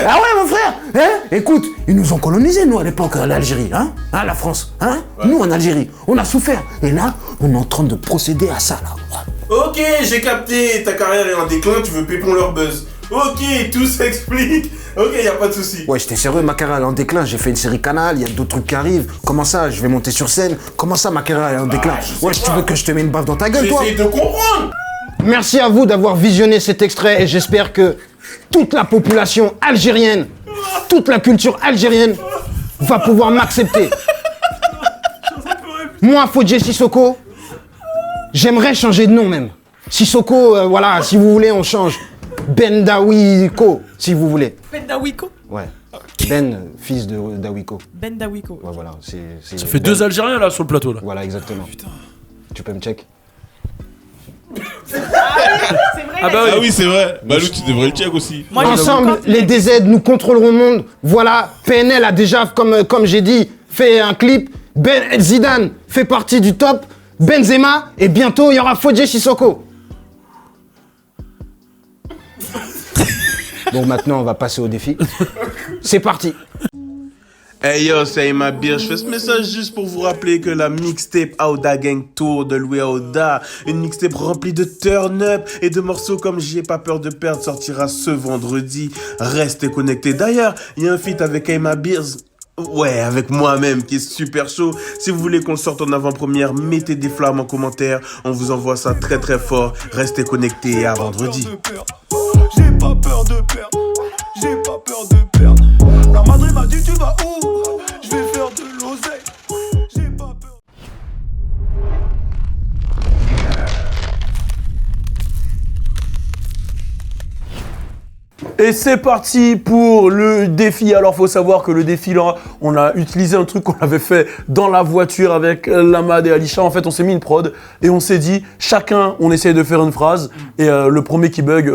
Ah ouais, mon frère, hein? Écoute, ils nous ont colonisés, nous, à l'époque, l'Algérie, hein? La France, hein? Ouais. Nous, en Algérie, on a souffert. Et là, on est en train de procéder à ça, là. Ok, j'ai capté, ta carrière est en déclin, tu veux pépon leur buzz. Ok, tout s'explique. Ok, y a pas de souci. Ouais, j'étais sérieux, ma carrière est en déclin. J'ai fait une série Canal, il y a d'autres trucs qui arrivent. Comment ça, je vais monter sur scène? Comment ça, ma carrière est en déclin? Ouais, tu veux que je te mette une baffe dans ta gueule, toi? J'essaie de comprendre. Merci à vous d'avoir visionné cet extrait et j'espère que toute la population algérienne, toute la culture algérienne va pouvoir m'accepter. Moi, Fodji Sissoko, j'aimerais changer de nom même. Sissoko, voilà, si vous voulez, on change. Ben Dawiko, si vous voulez. Ben Dawiko? Ouais. Ben, fils de Dawiko. Ben Dawiko. Ouais, voilà. Ça fait deux Algériens là sur le plateau là. Voilà, exactement. Putain. Tu peux me check? C'est vrai. Ah oui, c'est vrai. Balou, tu devrais le check aussi. Moi, ensemble, les DZ, nous contrôlerons le monde. Voilà, PNL a déjà, comme j'ai dit, fait un clip. Zidane fait partie du top. Benzema, et bientôt, il y aura Fodji Sissoko. Bon, maintenant, on va passer au défi. C'est parti. Hey yo, c'est ma bière. Je fais ce message juste pour vous rappeler que la mixtape Aouda Gang Tour de Louis Aouda, une mixtape remplie de turn-up et de morceaux comme J'ai pas peur de perdre, sortira ce vendredi. Restez connectés. D'ailleurs, il y a un feat avec Aima Beers. Ouais, avec moi-même qui est super chaud. Si vous voulez qu'on le sorte en avant-première, mettez des flammes en commentaire. On vous envoie ça très très fort. Restez connectés et à vendredi. J'ai pas peur de perdre. J'ai pas peur de perdre. La Madrid m'a dit tu vas où? Je vais faire de l'oseille. J'ai pas peur. Et c'est parti pour le défi. Alors faut savoir que le défi là, on a utilisé un truc qu'on avait fait dans la voiture avec Lamad et Alisha. En fait, on s'est mis une prod et on s'est dit chacun, on essaye de faire une phrase et le premier qui bug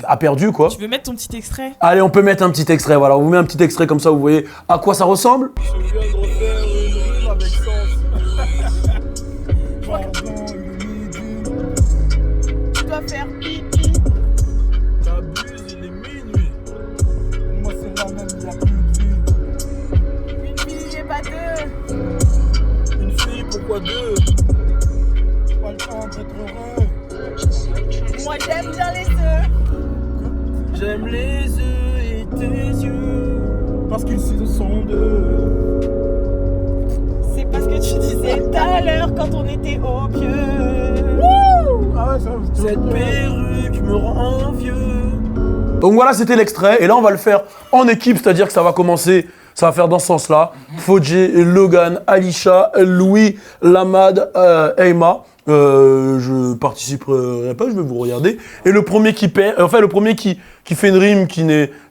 a perdu quoi. Tu veux mettre ton petit extrait? Allez, on peut mettre un petit extrait. Voilà, on vous met un petit extrait comme ça, vous voyez à quoi ça ressemble. Je viens de refaire une rime avec sens. Tu dois faire pipi. T'abuses, il est minuit. Moi c'est la même, il y a plus de vie. Une fille et pas deux. Une fille, pourquoi deux? Pas le temps d'être heureux. Moi j'aime bien les œufs. J'aime les œufs et tes yeux. Parce qu'ils sont deux. C'est parce que tu disais tout à l'heure quand on était au pieu. Ah ouais, cette perruque me rend vieux. Donc voilà, c'était l'extrait. Et là, on va le faire en équipe, c'est-à-dire que ça va commencer, ça va faire dans ce sens-là. Fodjé, Logan, Alisha, Louis, Lamad, Aima. Je participerai pas, je vais vous regarder. Et le premier qui perd, enfin le premier qui fait une rime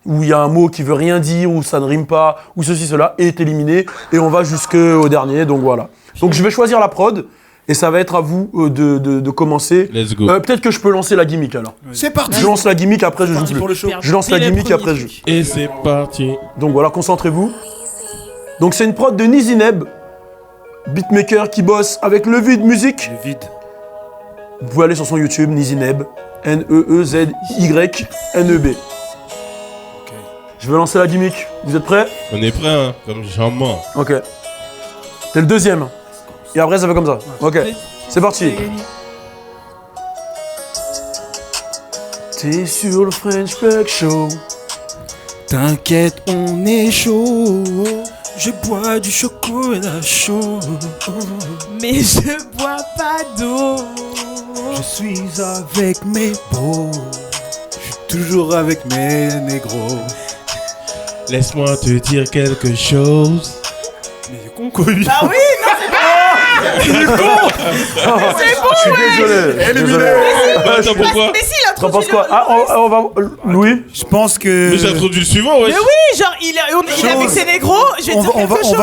où il y a un mot qui veut rien dire, où ça ne rime pas, ou ceci, cela, est éliminé. Et on va jusqu'au dernier, donc voilà. Donc je vais choisir la prod. Et ça va être à vous de commencer. Let's go. Peut-être que je peux lancer la gimmick alors. C'est parti. Je lance la gimmick, après je joue Parti pour le plus. show. Je lance la gimmick et après je joue. Et c'est parti. Donc voilà, concentrez-vous. Donc c'est une prod de Nizineb, beatmaker qui bosse avec Le Vide Musique. Le vide. Vous pouvez aller sur son YouTube, Nizineb, Neezyyneb. Je vais lancer la gimmick. Vous êtes prêts? On est prêts, hein, comme jamais. Ok. C'est le deuxième. Et après ça fait comme ça. Ok. C'est parti. T'es sur le French Break Show. T'inquiète, on est chaud. Je bois du chocolat chaud. Mais je bois pas d'eau. Je suis avec mes bros. Je suis toujours avec mes négros. Laisse-moi te dire quelque chose. Mais il est con quoi lui. Bah oui, non, c'est pas. C'est bon, je suis désolé. Désolé. Attends, pourquoi? Mais si, il a T'en introduit penses quoi? le- Ah, on va. Louis? Je pense que. Mais j'ai introduit le suivant, ouais. Mais oui, genre, il est avec ses négros, je vais te dire quelque chose.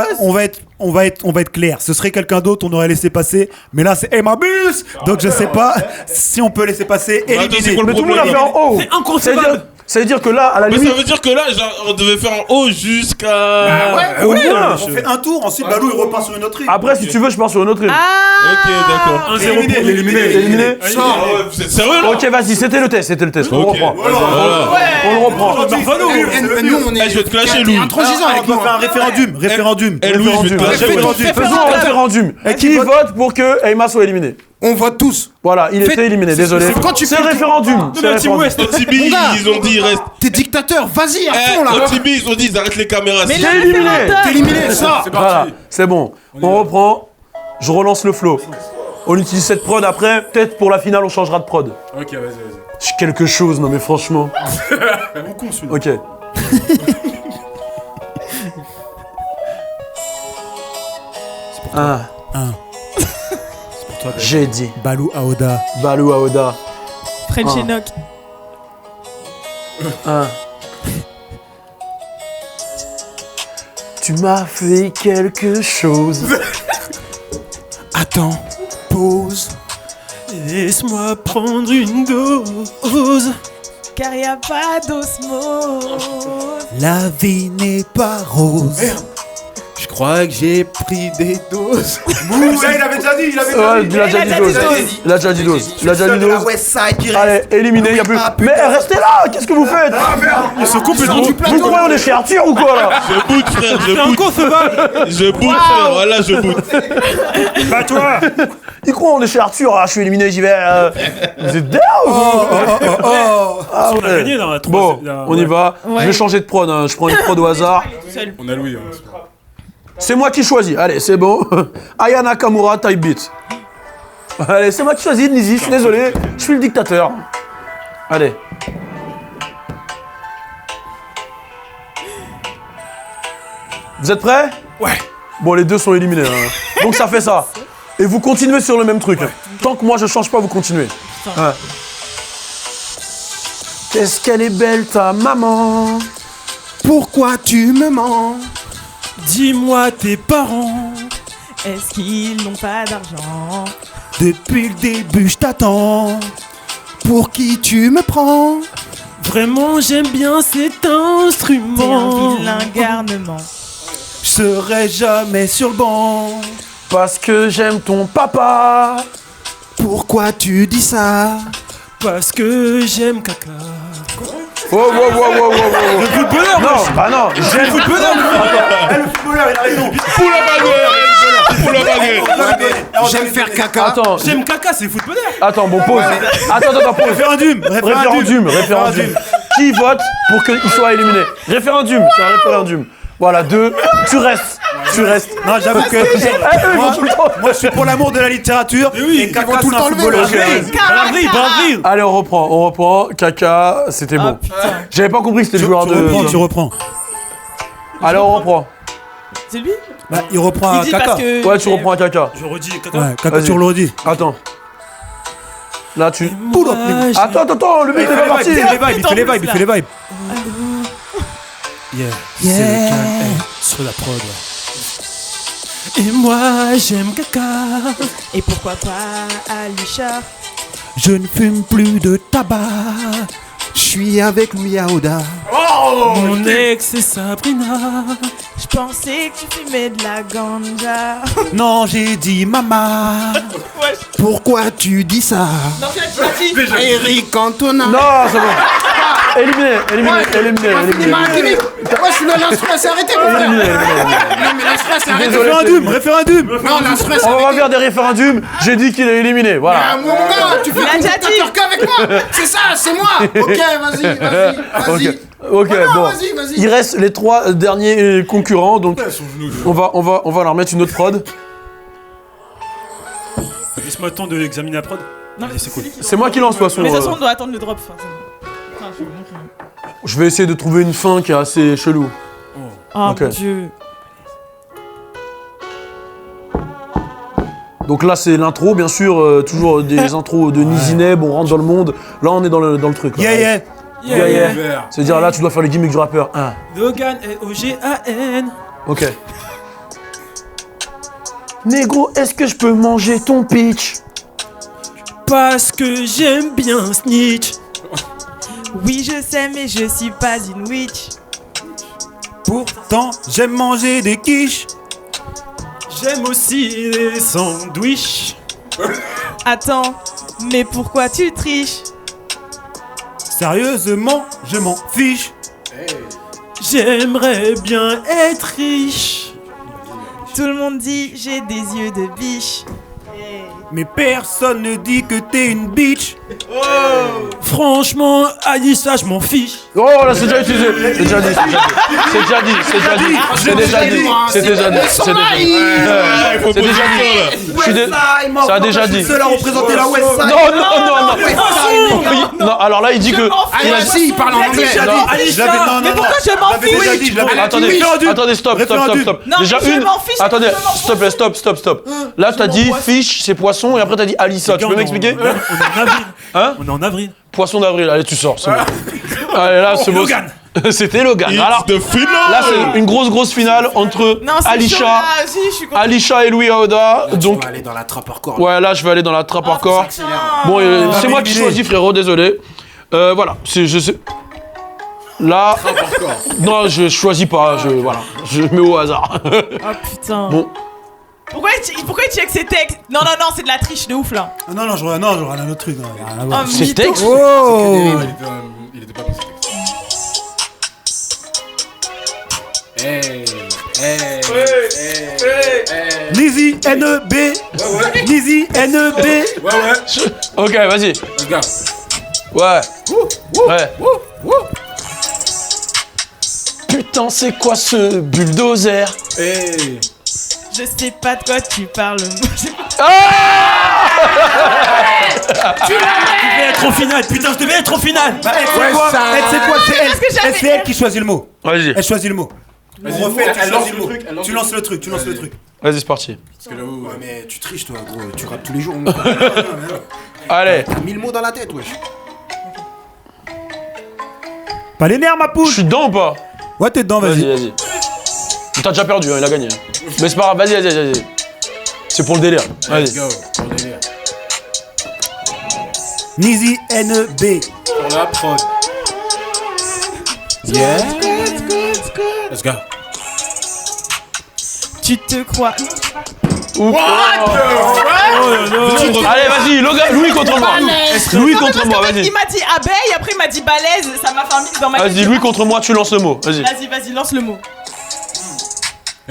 On va être clair. Ce serait quelqu'un d'autre, on aurait laissé passer. Mais là, c'est Emma Bus. Donc je sais pas si on peut laisser passer. Attends, c'est Éliminer. quoi le Mais tout le monde a fait problème? en haut. C'est inconcevable. Ça veut dire que là, à la Mais limite. ça veut dire que là, genre, on devait faire en haut jusqu'à. Au moins. On fait un tour, ensuite Balou il repart sur une autre île. Après, si tu veux, je pars sur une autre île. Ah. Ok, d'accord. 1-0 pour nous. Éliminé. Ah ouais, vous êtes sérieux là? Ok, vas-y, c'était le test. On Ok. reprend. Voilà. On le reprend. Nous, on est. Eh, je vais te clasher, Louis. Intransigeant On avec doit nous. faire un référendum. Eh, Louis, je vais te clasher. Faisons un référendum. Qui vote pour que Aima soit éliminée? On vote tous. Voilà, il était éliminé, désolé. c'est quand tu C'est fais le le- référendum. C'est le référendum. Au Tibi, Mon gars. ils ont dit reste. T'es dictateur, vas-y à fond là. Au Tibi, ils ont dit ils arrêtent les caméras. Mais Si- le T'es éliminé. référendum. T'es éliminé, ça. Voilà, c'est bon. On reprend. Je relance le flow. On utilise cette prod après. Peut-être pour la finale, on changera de prod. Ok, vas-y. J'ai quelque chose, non mais franchement. Mon con celui-là. Ok. Un. J'ai dit. Balou Aouda. Balou Aouda. French Ah. Enoch. Un. Tu m'as fait quelque chose. Attends, pause. Laisse-moi prendre une dose. Car y a pas d'osmose. La vie n'est pas rose. Je crois que j'ai pris des doses. Il avait déjà dit, Il a déjà dit dose. Il a déjà dit dose. Il a déjà dit dose. Allez, éliminé, y a plus. Mais restez là, qu'est-ce que vous faites? Ils sont complètement. Vous croyez on est chez Arthur ou quoi là? Je boot, frère, je boot. Je boot, frère, voilà, je boot. Pas toi. Ils croient on est chez Arthur, je suis éliminé, j'y vais. Vous êtes derrière ou On a gagné là. Bon, on y va. Je vais changer de prod, je prends une prod au hasard. On a Louis. C'est moi qui choisis, allez, c'est bon. Aya Nakamura, type beat. Allez, c'est moi qui choisis, Nizi, je suis désolé, je suis le dictateur. Allez. Vous êtes prêts? Ouais. Bon, les deux sont éliminés. Donc ça fait ça. Et vous continuez sur le même truc. Tant que moi je change pas, vous continuez. Ouais. Qu'est-ce qu'elle est belle ta maman? Pourquoi tu me mens? Dis-moi tes parents. Est-ce qu'ils n'ont pas d'argent? Depuis le début, je t'attends. Pour qui tu me prends? Vraiment j'aime bien cet T'es un instrument. vilain garnement. Je serai jamais sur le banc. Parce que j'aime ton papa. Pourquoi tu dis ça? Parce que j'aime caca. Wow. Le footballeur. Non, bah non, j'aime le footballeur. Le footballeur, il a raison. Pour la baguette. J'aime faire caca. Attends, J'aime caca, c'est footballeur. attends, bon, pause. Attends, pause. Référendum. Qui vote pour qu'il soit éliminé? Référendum, c'est un référendum. Voilà, 2, tu restes. Non, j'avoue que moi, je suis pour l'amour de la littérature. Et Kaka, c'est un footballeur. Bravi. Allez, on reprend. Kaka, c'était bon. J'avais pas compris que c'était le joueur de... Tu reprends. Allez, on reprend. C'est lui? Bah, il reprend Il à dit Kaka. parce que. Ouais, tu reprends à Kaka. Je redis caca. Ouais, Kaka, Vas-y. tu le redis. Attends. Là, tu... Moi, Attends, le mec est pas parti. Il fait les vibes. Yeah. C'est le calme sur la prod. Et moi j'aime caca. Et pourquoi pas Alisha? Je ne fume plus de tabac. Je suis avec Louis Aouda. Mon ex c'est Sabrina. Je pensais que tu fumais de la ganja. Non, j'ai dit maman. Pourquoi tu dis ça? Non, tu l'as dit. Eric Cantona. Non, c'est bon. Éliminé. Moi je suis là, l'instru s'est arrêté, mon frère. Non mais l'instru s'est arrêté. Référendum. Non, l'instru s'est On va arrêté. faire des référendums. J'ai dit qu'il est éliminé, voilà. Ah, mon gars, tu fais Il a déjà dit. dictateur qu'avec moi. C'est ça, c'est moi. Ok, vas-y. Ok, Non, bon. vas-y. Il reste les 3 derniers concurrents, donc on va leur mettre une autre prod. Laisse-moi le temps de l'examiner la prod. Non, Allez, c'est cool. C'est moi qui lance, de toute façon. Mais de toute façon, on doit attendre le drop. Enfin, je vais montrer. Je vais essayer de trouver une fin qui est assez chelou. Oh Ok. mon dieu. Donc là, c'est l'intro, bien sûr, toujours des intros de Nizineb, on rentre dans le monde. Là, on est dans le truc. Là. Yeah. C'est-à-dire là, tu dois faire les gimmicks du rappeur. Logan, L-O-G-A-N. Ok. Négro, est-ce que je peux manger ton pitch? Parce que j'aime bien Snitch. Oui, je sais, mais je suis pas une witch. Pourtant, j'aime manger des quiches. J'aime aussi les sandwichs. Attends, mais pourquoi tu triches? Sérieusement, je m'en fiche. J'aimerais bien être riche. Tout le monde dit j'ai des yeux de biche. Mais personne ne dit que t'es une bitch. Franchement, Aïssa, je m'en fiche. Oh là, c'est déjà utilisé. C'est déjà dit. Ça a déjà dit. Seul à représenter la West Side. Non, alors là, il dit que. Il parle en anglais. Mais pourquoi je m'en fiche? Attendez, stop. Non, Déjà je une. m'en fiche. Attendez, stop. Là, t'as dit fish, c'est poisson, et après t'as dit Alissa. Tu peux m'expliquer? On est en avril. Hein? On est en avril. Poisson d'avril, allez, tu sors. C'est bon. Allez, là, c'est bon. Logan. C'était Logan. It's Alors, the final. là, c'est une grosse finale entre Non, c'est chaud, Alisha, là. Si, je suis contente. Alisha et Louis Aouda. Donc, Donc, aller dans la trappe hardcore. ouais, là, je vais aller dans la trappe hardcore. Bon, c'est moi qui choisis, frérot, désolé. Voilà, je sais. Là, non, je choisis pas, voilà, je mets au hasard. Oh putain. Bon. Pourquoi il check ses textes? Non, c'est de la triche de ouf là. Non, je regarde un autre truc. Non, rien à voir. Ses textes? Oh Il était pas dans ses textes. Lizzy NEB. Lizzy NEB. Ouais. Ok, vas-y. Regarde. Ouais. Ouais. Putain, c'est quoi ce bulldozer? Je sais pas de quoi tu parles. Tu devais être au final. Putain, je devais être au final. Bah, c'est elle qui choisit le mot. Vas-y. Elle choisit le mot. Vas-y, On refait, elle lance le mot. truc, Tu lances le truc. Vas-y, c'est parti. Parce que là, ouais, mais tu triches, toi, gros. Tu rappes tous les jours. Allez. T'as 1000 mots dans la tête, wesh. Pas les nerfs, ma Je pouche. suis dedans ou pas? Ouais, t'es dedans, vas-y. Vas-y. T'as déjà perdu, hein, il a gagné. Mais c'est pas grave, vas-y. C'est pour le délire. Vas-y. Let's go, pour le délire. Lizzy NEB. Pour la prod. Yeah. Let's go. Tu te crois. Allez, vas-y, Louis contre moi. Louis contre moi, vas-y. Il m'a dit abeille, après il m'a dit balèze, ça m'a fait un mix dans ma tête. Vas-y, Louis contre moi, tu lances le mot. Vas-y. Vas-y, lance le mot.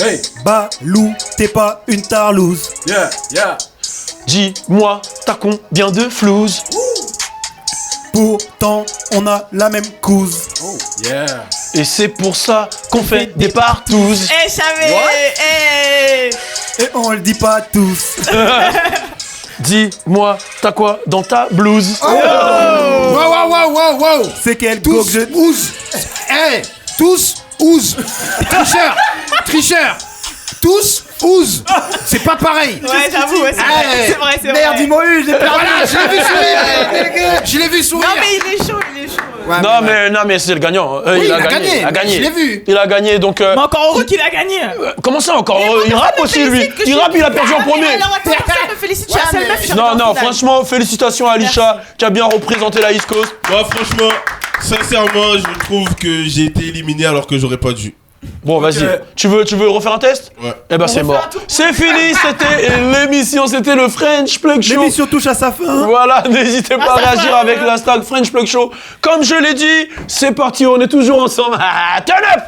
Hey. Balou, t'es pas une tarlouse. Yeah. Dis-moi, t'as combien de flouses? Pourtant, on a la même couse. Yeah. Et c'est pour ça qu'on fait des partouzes. Eh, j'avais. Et on le dit pas tous. Dis-moi, t'as quoi dans ta blouse? Wow. C'est quel go Tous que je... ouse. Tous ouse. Tricheur. Tous ouse. C'est pas pareil. Ouais, j'avoue, ouais, c'est vrai. Merde, ils m'ont eu, j'ai perdu. Voilà, je l'ai vu sourire. Non, mais il est chaud. Ouais, Non mais c'est le gagnant. Oui, Il a gagné. Je l'ai vu. Il a gagné donc. Mais encore heureux qu'il a gagné. Comment ça encore? Il rappe aussi lui. Il rappe, il a perdu en premier. Alors attends, ça me félicite, je suis la seule meuf qui Non, arrive en finale. franchement, félicitations à Alisha qui a bien représenté la East Coast. Moi, franchement, sincèrement, je trouve que j'ai été éliminé alors que j'aurais pas dû. Bon, vas-y. Tu veux refaire un test? Ouais. Eh ben, c'est mort. C'est fini, c'était l'émission, c'était le French Plug Show. L'émission touche à sa fin. Voilà, n'hésitez pas à réagir avec l'hashtag French Plug Show. Comme je l'ai dit, c'est parti, on est toujours ensemble. Turn up!